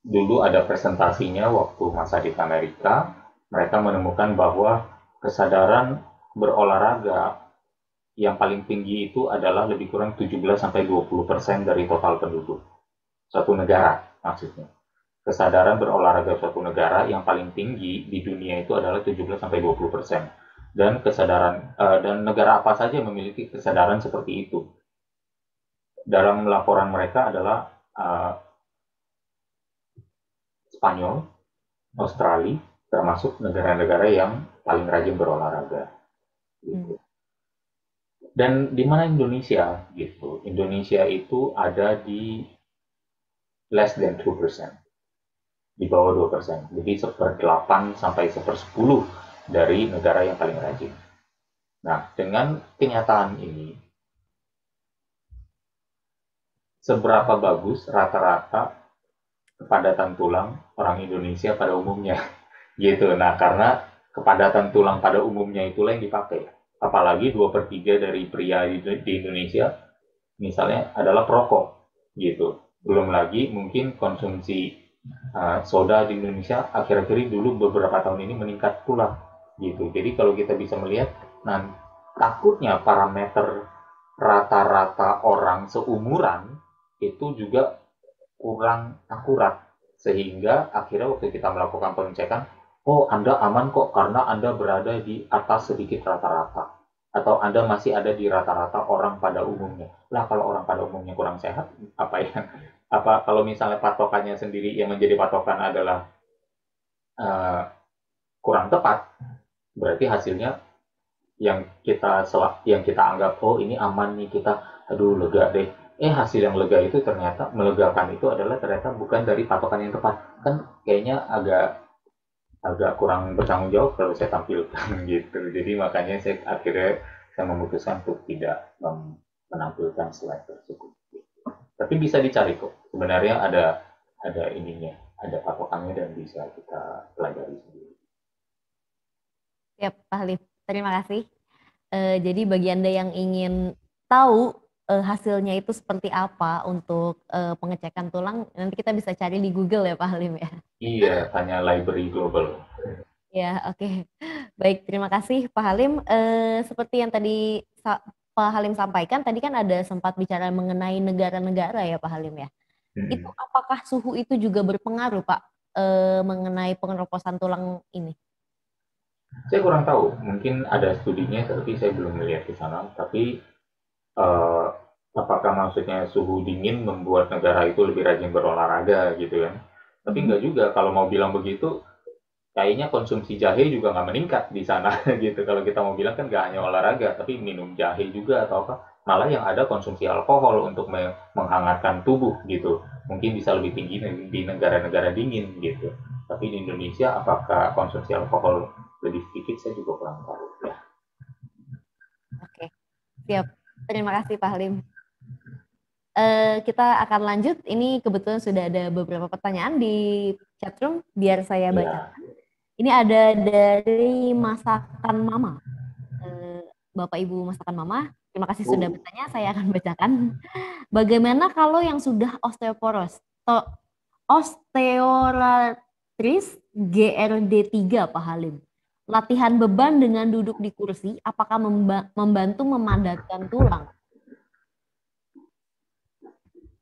dulu ada presentasinya waktu masa di Amerika. Mereka menemukan bahwa kesadaran berolahraga yang paling tinggi itu adalah lebih kurang 17-20% dari total penduduk suatu negara maksudnya. Kesadaran berolahraga suatu negara yang paling tinggi di dunia itu adalah 17-20%. Dan kesadaran dan negara apa saja memiliki kesadaran seperti itu. Dalam laporan mereka adalah Spanyol, Australia, termasuk negara-negara yang paling rajin berolahraga. Gitu. Dan di mana Indonesia gitu? Indonesia itu ada di less than 2%, di bawah 2%. Jadi 1/8 sampai 1/10 dari negara yang paling rajin. Nah, dengan kenyataan ini, seberapa bagus rata-rata kepadatan tulang orang Indonesia pada umumnya gitu. Nah, karena kepadatan tulang pada umumnya itulah yang dipakai. Apalagi 2/3 dari pria di Indonesia misalnya adalah perokok gitu. Belum lagi mungkin konsumsi soda di Indonesia akhir-akhir dulu beberapa tahun ini meningkat pula gitu. Jadi kalau kita bisa melihat, nah takutnya parameter rata-rata orang seumuran itu juga kurang akurat, sehingga akhirnya waktu kita melakukan pengecekan, oh Anda aman kok karena Anda berada di atas sedikit rata-rata, atau Anda masih ada di rata-rata orang pada umumnya. Lah kalau orang pada umumnya kurang sehat, apa ya? Apa kalau misalnya patokannya sendiri yang menjadi patokan adalah kurang tepat, berarti hasilnya yang kita anggap oh ini aman nih kita, aduh lega deh. Hasil yang lega itu ternyata melegakan itu adalah ternyata bukan dari patokan yang tepat. Kan kayaknya agak kurang bertanggung jawab kalau saya tampilkan gitu. Jadi makanya akhirnya saya memutuskan untuk tidak menampilkan slide tersebut. Tapi bisa dicari kok. Sebenarnya ada ininya, ada patokannya dan bisa kita pelajari sendiri. Ya, Pak Halim. Terima kasih. Jadi bagi Anda yang ingin tahu hasilnya itu seperti apa untuk pengecekan tulang, nanti kita bisa cari di Google ya Pak Halim ya. Iya, tanya Library Global. Ya, oke. Baik, terima kasih Pak Halim. Seperti yang tadi Pak Halim sampaikan, tadi kan ada sempat bicara mengenai negara-negara ya Pak Halim ya. Itu apakah suhu itu juga berpengaruh Pak mengenai pengeroposan tulang ini? Saya kurang tahu, mungkin ada studinya, tapi saya belum melihat di sana. Tapi apakah maksudnya suhu dingin membuat negara itu lebih rajin berolahraga gitu kan? Tapi enggak juga, kalau mau bilang begitu, kayaknya konsumsi jahe juga nggak meningkat di sana gitu. Kalau kita mau bilang kan nggak hanya olahraga, tapi minum jahe juga atau apa. Malah yang ada konsumsi alkohol untuk menghangatkan tubuh gitu. Mungkin bisa lebih tinggi di negara-negara dingin gitu. Tapi di Indonesia apakah konsumsi alkohol lebih sedikit, saya juga kurang tahu ya. Oke, siap. Terima kasih Pak Halim. Kita akan lanjut. Ini kebetulan sudah ada beberapa pertanyaan di chatroom, biar saya bacakan. Ini ada dari Masakan Mama. Bapak Ibu Masakan Mama, terima kasih sudah bertanya. Saya akan bacakan. Bagaimana kalau yang sudah osteoarthritis GRD3, Pak Halim? Latihan beban dengan duduk di kursi, apakah membantu memadatkan tulang?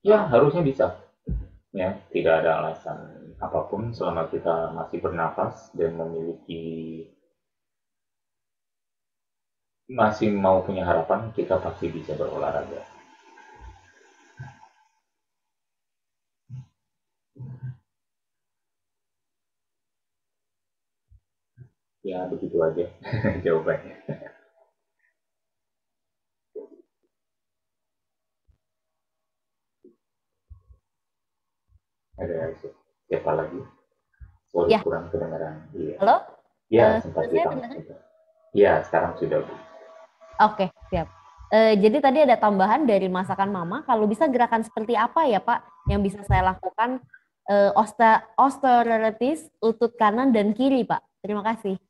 Ya, harusnya bisa. Ya, tidak ada alasan apapun selama kita masih bernafas dan masih mau punya harapan, kita pasti bisa berolahraga. Ya, begitu aja jawabannya. Ada siapa lagi? Sorry, ya. Kurang kedengaran. Iya. Halo? Ya, sempat kita. Ya, sekarang sudah. Oke, siap. Jadi tadi ada tambahan dari Masakan Mama. Kalau bisa gerakan seperti apa ya Pak yang bisa saya lakukan? Osteoarthritis lutut kanan dan kiri Pak. Terima kasih.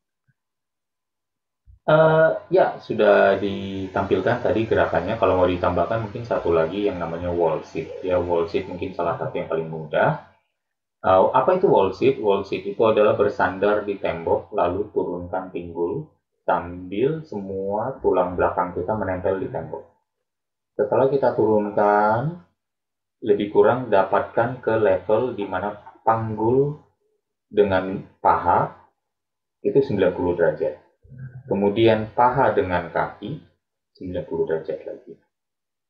Ya, sudah ditampilkan tadi gerakannya. Kalau mau ditambahkan mungkin satu lagi yang namanya wall sit. Ya, wall sit mungkin salah satu yang paling mudah. Apa itu wall sit? Wall sit itu adalah bersandar di tembok lalu turunkan pinggul sambil semua tulang belakang kita menempel di tembok. Setelah kita turunkan, lebih kurang dapatkan ke level di mana panggul dengan paha itu 90 derajat. Kemudian paha dengan kaki 90 derajat lagi.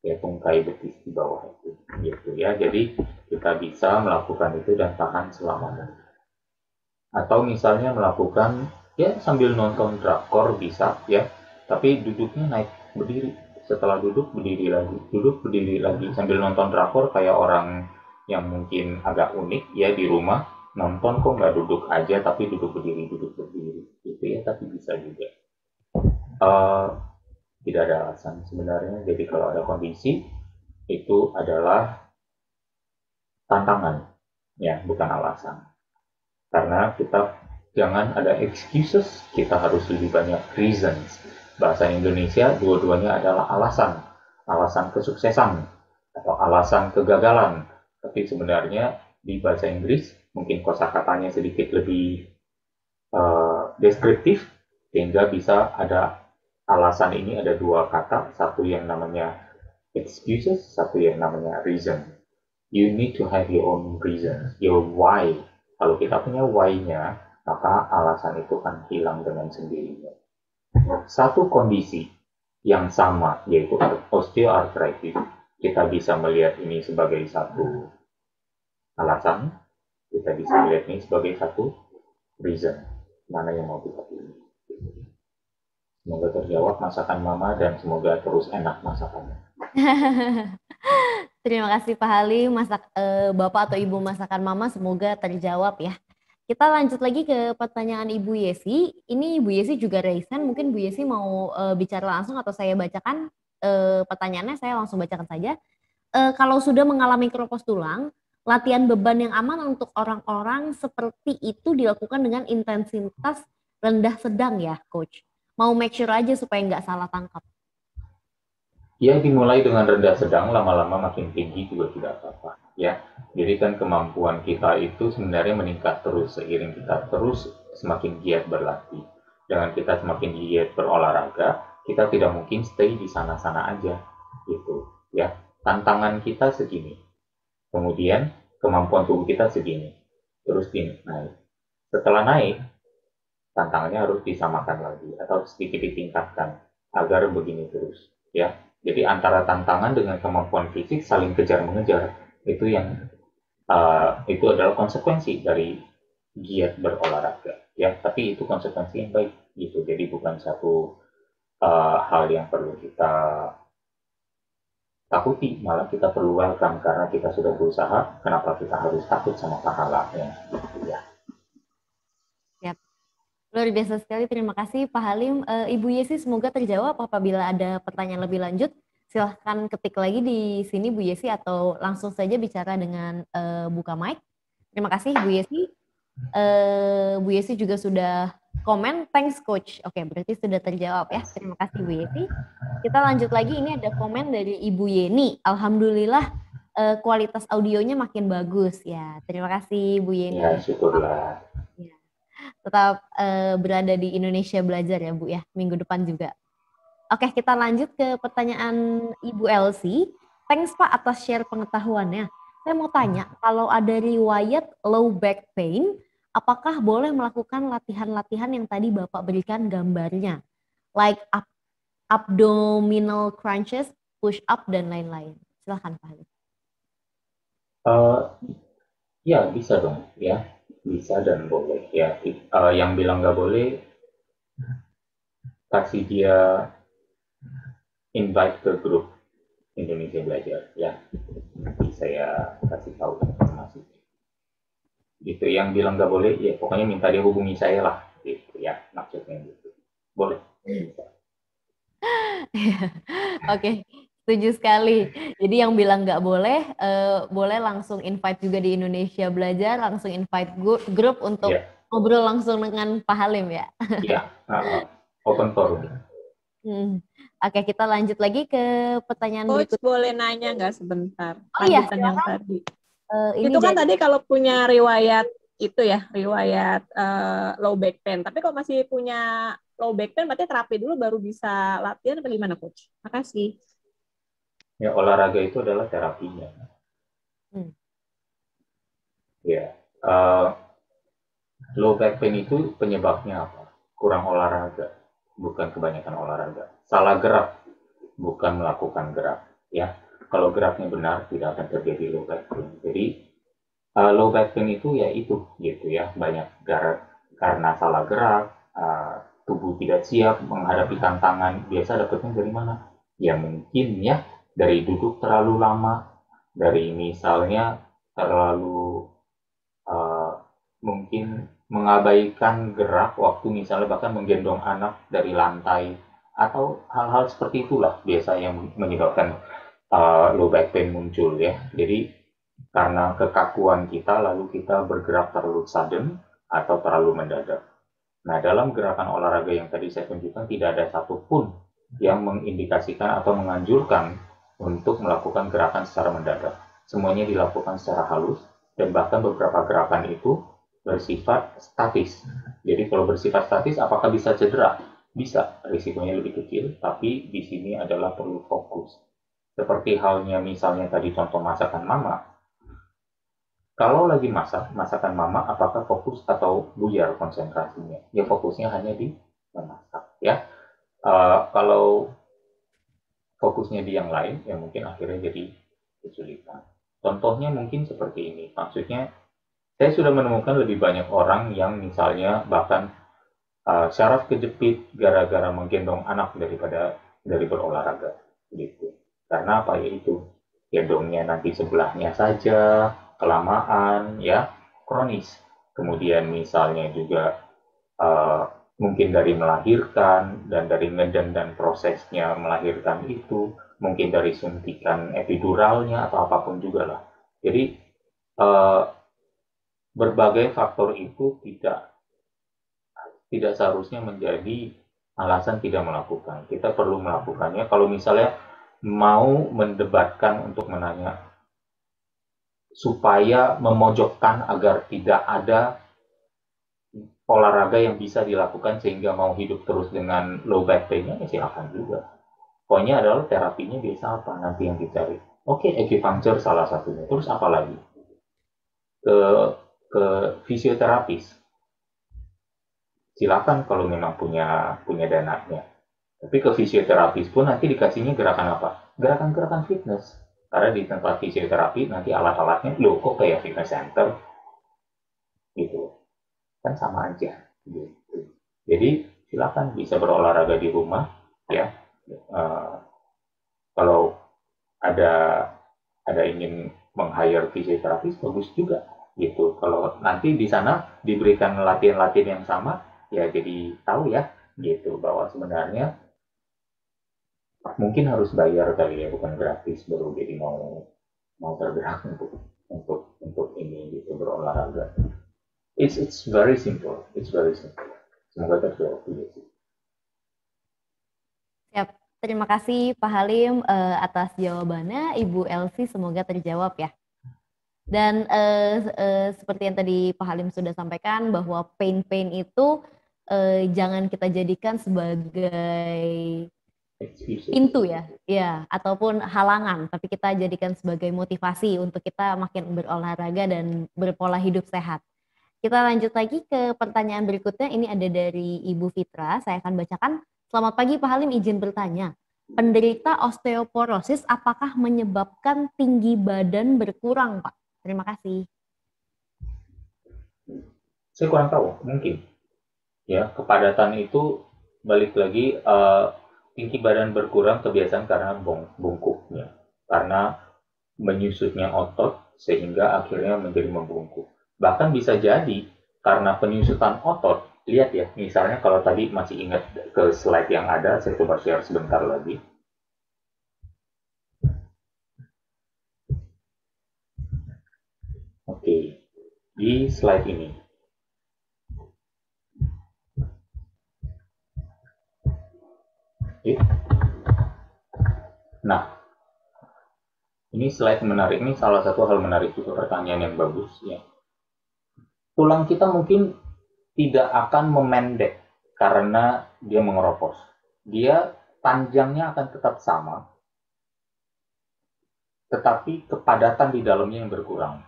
Ya, tungkai betis di bawah itu gitu ya. Jadi kita bisa melakukan itu dan tahan selama ini. Atau misalnya melakukan ya sambil nonton drakor bisa ya, tapi duduknya naik berdiri. Setelah duduk berdiri lagi sambil nonton drakor, kayak orang yang mungkin agak unik ya di rumah nonton kok nggak duduk aja tapi duduk berdiri gitu ya, tapi bisa juga. Tidak ada alasan sebenarnya. Jadi kalau ada kondisi itu adalah tantangan ya, bukan alasan. Karena kita jangan ada excuses, kita harus lebih banyak reasons. Bahasa Indonesia dua-duanya adalah alasan. Alasan kesuksesan atau alasan kegagalan. Tapi sebenarnya di bahasa Inggris mungkin kosakatanya sedikit lebih deskriptif, sehingga bisa ada alasan ini ada dua kata, satu yang namanya excuses, satu yang namanya reason. You need to have your own reason, your why. Kalau kita punya why-nya, maka alasan itu akan hilang dengan sendirinya. Satu kondisi yang sama, yaitu osteoarthritis, kita bisa melihat ini sebagai satu alasan, kita bisa melihat ini sebagai satu reason. Mana yang mau kita pilih? Semoga terjawab Masakan Mama dan semoga terus enak masakannya. Terima kasih Pak Halim, Bapak atau Ibu Masakan Mama, semoga terjawab ya. Kita lanjut lagi ke pertanyaan Ibu Yesi. Ini Ibu Yesi juga raisan, mungkin Bu Yesi mau bicara langsung atau saya bacakan pertanyaannya, saya langsung bacakan saja. Kalau sudah mengalami keropos tulang, latihan beban yang aman untuk orang-orang seperti itu dilakukan dengan intensitas rendah sedang ya, Coach? Mau make sure aja supaya nggak salah tangkap. Ya, dimulai dengan rendah sedang, lama-lama makin tinggi juga tidak apa-apa. Ya, jadi kan kemampuan kita itu sebenarnya meningkat terus seiring kita terus semakin giat berlatih. Dengan kita semakin giat berolahraga, kita tidak mungkin stay di sana-sana aja, gitu. Ya, tantangan kita segini. Kemudian kemampuan tubuh kita segini. Terus naik. Setelah naik, tantangannya harus disamakan lagi atau sedikit ditingkatkan agar begini terus ya. Jadi antara tantangan dengan kemampuan fisik saling kejar mengejar, itu yang itu adalah konsekuensi dari giat berolahraga, ya. Tapi itu konsekuensi yang baik, gitu. Jadi bukan satu hal yang perlu kita takuti, malah kita perlu welcome karena kita sudah berusaha. Kenapa kita harus takut sama pahalanya? Gitu ya. Siap. Luar biasa sekali, terima kasih Pak Halim. Ibu Yesi, semoga terjawab. Apabila ada pertanyaan lebih lanjut, silahkan ketik lagi di sini Bu Yesi atau langsung saja bicara dengan buka mic. Terima kasih Bu Yesi. Bu Yesi juga sudah komen, thanks coach. Oke, berarti sudah terjawab ya. Terima kasih Bu Yesi. Kita lanjut lagi, ini ada komen dari Ibu Yeni. Alhamdulillah kualitas audionya makin bagus ya. Terima kasih Bu Yeni. Ya, syukurlah. Ya. Tetap berada di Indonesia Belajar ya Bu ya, minggu depan juga. Oke, kita lanjut ke pertanyaan Ibu Elsie. Thanks Pak atas share pengetahuannya. Saya mau tanya, kalau ada riwayat low back pain, apakah boleh melakukan latihan-latihan yang tadi Bapak berikan gambarnya? Like abdominal crunches, push up, dan lain-lain. Silahkan Pak Halim. Ya, bisa dong. Ya, bisa dan boleh. Ya, yang bilang nggak boleh, kasih dia invite ke grup Indonesia Belajar. Ya, nanti saya kasih tahu informasi. Gitu, yang bilang nggak boleh, ya pokoknya minta dia hubungi saya lah. Gitu ya, maksudnya gitu. Boleh. Oke, setuju sekali. Jadi yang bilang nggak boleh, boleh langsung invite juga di Indonesia Belajar, langsung invite grup untuk ngobrol langsung dengan Pak Halim ya. Iya, open forum. Oke, kita lanjut lagi ke pertanyaan Coach, berikut. boleh nanya nggak sebentar? Oh iya, yang tadi. Ini itu kan tadi kalau punya riwayat itu ya, riwayat low back pain. Tapi kalau masih punya low back pain, berarti terapi dulu baru bisa latihan atau gimana, Coach? Makasih. Ya, olahraga itu adalah terapinya. Ya, low back pain itu penyebabnya apa? Kurang olahraga, bukan kebanyakan olahraga. Salah gerak, bukan melakukan gerak. Ya, kalau geraknya benar, tidak akan terjadi low back pain. Jadi, low back pain itu ya itu, gitu ya. Banyak karena salah gerak, tubuh tidak siap menghadapi tantangan. Biasa dapetnya dari mana? Ya mungkin ya dari duduk terlalu lama, dari misalnya terlalu mungkin mengabaikan gerak waktu misalnya bahkan menggendong anak dari lantai, atau hal-hal seperti itulah biasa yang menyebabkan low back pain muncul ya. Jadi karena kekakuan kita lalu kita bergerak terlalu sudden atau terlalu mendadak. Nah, dalam gerakan olahraga yang tadi saya tunjukkan tidak ada satupun yang mengindikasikan atau menganjurkan untuk melakukan gerakan secara mendadak. Semuanya dilakukan secara halus dan bahkan beberapa gerakan itu bersifat statis. Jadi kalau bersifat statis, apakah bisa cedera? Bisa, risikonya lebih kecil, tapi di sini adalah perlu fokus. Seperti halnya misalnya tadi contoh masakan mama. Kalau lagi masakan mama, apakah fokus atau buyar konsentrasinya? Ya fokusnya hanya di memasak. Ya, kalau fokusnya di yang lain, ya mungkin akhirnya jadi kesulitan. Contohnya mungkin seperti ini. Maksudnya, saya sudah menemukan lebih banyak orang yang misalnya bahkan syaraf kejepit gara-gara menggendong anak dari berolahraga. Gitu. Karena apa ya itu? Gendongnya nanti sebelahnya saja, kelamaan, ya, kronis. Kemudian misalnya juga mungkin dari melahirkan dan dari ngeden dan prosesnya melahirkan itu, mungkin dari suntikan epiduralnya atau apapun juga lah. Jadi berbagai faktor itu tidak seharusnya menjadi alasan tidak melakukan. Kita perlu melakukannya. Kalau misalnya mau mendebatkan untuk menanya supaya memojokkan agar tidak ada olahraga yang bisa dilakukan sehingga mau hidup terus dengan low back pain-nya, ya silakan juga. Pokoknya adalah terapinya biasa apa nanti yang dicari. Oke, acupuncture salah satunya. Terus apa lagi? Ke fisioterapis. Silakan kalau memang punya dananya. Tapi ke fisioterapis pun nanti dikasihnya gerakan apa? Gerakan-gerakan fitness. Karena di tempat fisioterapi nanti alat-alatnya, loh kok kayak fitness center gitu, kan sama aja gitu. Jadi silakan bisa berolahraga di rumah ya. Kalau ada ingin meng-hire fisioterapis, bagus juga gitu. Kalau nanti di sana diberikan latihan-latihan yang sama, ya jadi tahu ya gitu bahwa sebenarnya mungkin harus bayar kali ya, bukan gratis baru jadi mau tergerak untuk ini gitu, berolahraga. It's very simple. It's very simple. Semoga terjawab. Siap. Terima kasih Pak Halim atas jawabannya. Ibu Elsie semoga terjawab ya. Dan seperti yang tadi Pak Halim sudah sampaikan bahwa pain itu jangan kita jadikan sebagai pintu ya, ataupun halangan, tapi kita jadikan sebagai motivasi untuk kita makin berolahraga dan berpola hidup sehat. Kita lanjut lagi ke pertanyaan berikutnya. Ini ada dari Ibu Fitra. Saya akan bacakan. Selamat pagi Pak Halim, izin bertanya. Penderita osteoporosis apakah menyebabkan tinggi badan berkurang, Pak? Terima kasih. Saya kurang tahu, mungkin. Ya, kepadatan itu balik lagi, tinggi badan berkurang kebiasaan karena bungkuknya. Karena menyusutnya otot sehingga akhirnya menjadi membungkuk. Bahkan bisa jadi karena penyusutan otot. Lihat ya, misalnya kalau tadi masih ingat ke slide yang ada, saya coba share sebentar lagi. Oke, di slide ini. Oke. Nah, ini slide menarik, ini salah satu hal menarik juga, pertanyaan yang bagus ya. Tulang kita mungkin tidak akan memendek karena dia mengeropos. Dia panjangnya akan tetap sama, tetapi kepadatan di dalamnya yang berkurang.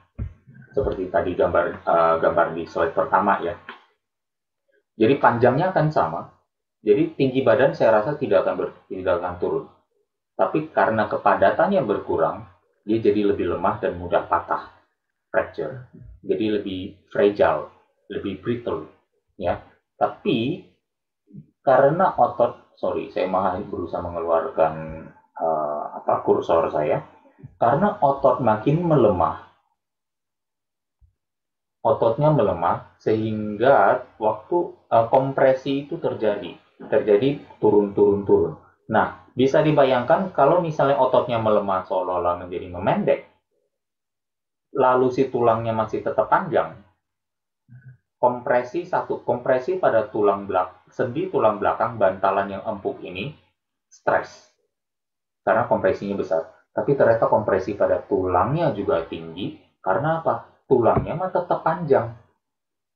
Seperti tadi gambar di slide pertama ya. Jadi panjangnya akan sama. Jadi tinggi badan saya rasa tidak akan turun. Tapi karena kepadatannya berkurang, dia jadi lebih lemah dan mudah patah, fracture. Jadi lebih fragile, lebih brittle, ya. Tapi karena otot, saya berusaha mengeluarkan kursor saya. Karena otot makin melemah, ototnya melemah sehingga waktu kompresi itu terjadi turun. Nah, bisa dibayangkan kalau misalnya ototnya melemah seolah-olah menjadi memendek, lalu si tulangnya masih tetap panjang. Kompresi pada sendi tulang belakang bantalan yang empuk ini stres karena kompresinya besar. Tapi ternyata kompresi pada tulangnya juga tinggi karena apa? Tulangnya mah tetap panjang,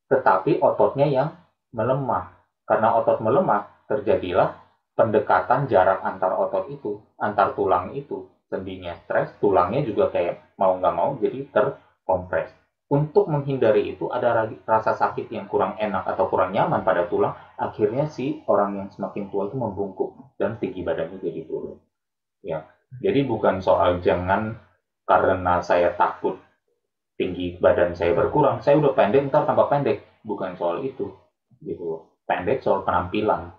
tetapi ototnya yang melemah. Karena otot melemah, terjadilah pendekatan jarak antar otot itu, antar tulang itu. Sendinya stres, tulangnya juga kayak mau nggak mau jadi terkompres. Untuk menghindari itu, ada rasa sakit yang kurang enak atau kurang nyaman pada tulang, akhirnya si orang yang semakin tua itu membungkuk dan tinggi badannya jadi turun. Ya, jadi bukan soal jangan karena saya takut tinggi badan saya berkurang, saya udah pendek, ntar tambah pendek. Bukan soal itu. Gitu. Pendek soal penampilan.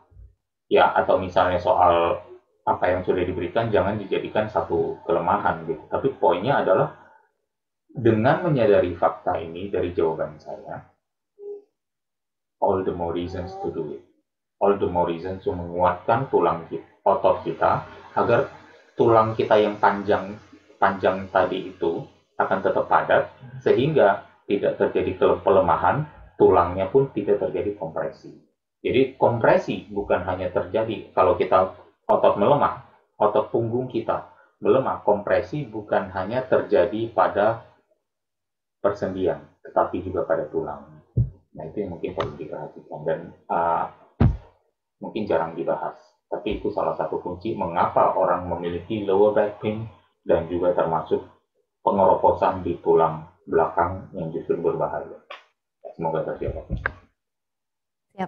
Ya, atau misalnya soal apa yang sudah diberikan, jangan dijadikan satu kelemahan. Gitu. Tapi poinnya adalah, dengan menyadari fakta ini dari jawaban saya, all the more reasons to do it. All the more reasons to menguatkan otot kita, agar tulang kita yang panjang tadi itu akan tetap padat, sehingga tidak terjadi pelemahan, tulangnya pun tidak terjadi kompresi. Jadi kompresi bukan hanya terjadi kalau kita otot melemah, otot punggung kita melemah. Kompresi bukan hanya terjadi pada persendian, tetapi juga pada tulang. Nah, itu yang mungkin perlu diperhatikan dan mungkin jarang dibahas. Tapi itu salah satu kunci mengapa orang memiliki lower back pain dan juga termasuk pengeroposan di tulang belakang yang justru berbahaya. Semoga terjawab. Siap.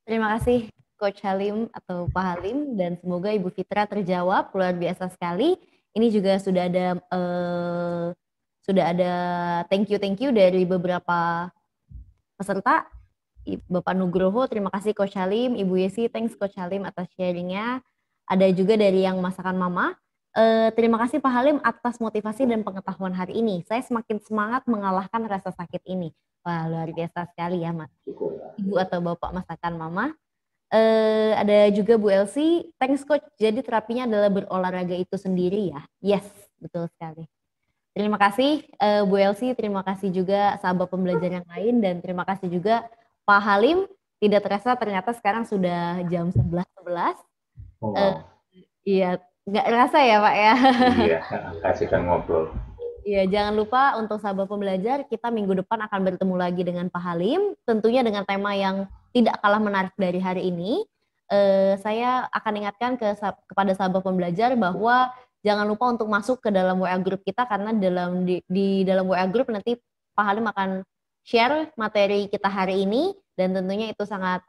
Terima kasih Coach Halim atau Pak Halim, dan semoga Ibu Fitra terjawab. Luar biasa sekali. Ini juga sudah ada thank you dari beberapa peserta. Bapak Nugroho, terima kasih Coach Halim. Ibu Yesi, thanks Coach Halim atas sharingnya. Ada juga dari yang masakan mama. Terima kasih Pak Halim atas motivasi dan pengetahuan hari ini. Saya semakin semangat mengalahkan rasa sakit ini. Wah, luar biasa sekali ya, Mas. Ibu atau Bapak masakan mama. Ada juga Bu Elsie, thanks Coach. Jadi terapinya adalah berolahraga itu sendiri ya. Yes, betul sekali. Terima kasih Bu Elsie, terima kasih juga sahabat pembelajar yang lain, dan terima kasih juga Pak Halim. Tidak terasa ternyata sekarang sudah jam 11.11. Oh, wow. Iya, nggak terasa ya Pak ya. Iya, kasihkan ngobrol. Iya, jangan lupa untuk sahabat pembelajar, kita minggu depan akan bertemu lagi dengan Pak Halim, tentunya dengan tema yang tidak kalah menarik dari hari ini. Saya akan ingatkan kepada sahabat pembelajar bahwa jangan lupa untuk masuk ke dalam WA group kita, karena di dalam WA group nanti Pak Halim akan share materi kita hari ini, dan tentunya itu sangat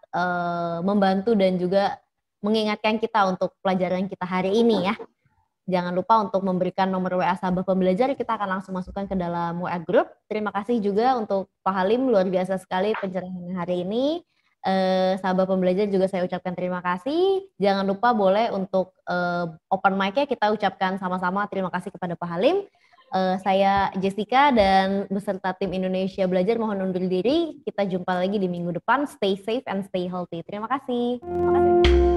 membantu dan juga mengingatkan kita untuk pelajaran kita hari ini ya. Jangan lupa untuk memberikan nomor WA sahabat pembelajar, kita akan langsung masukkan ke dalam WA group. Terima kasih juga untuk Pak Halim, luar biasa sekali pencerahan hari ini. Sahabat pembelajar juga saya ucapkan terima kasih. Jangan lupa boleh untuk open mic-nya kita ucapkan sama-sama terima kasih kepada Pak Halim. Saya Jessica dan beserta tim Indonesia Belajar mohon undur diri. Kita jumpa lagi di minggu depan. Stay safe and stay healthy. Terima kasih. Terima kasih.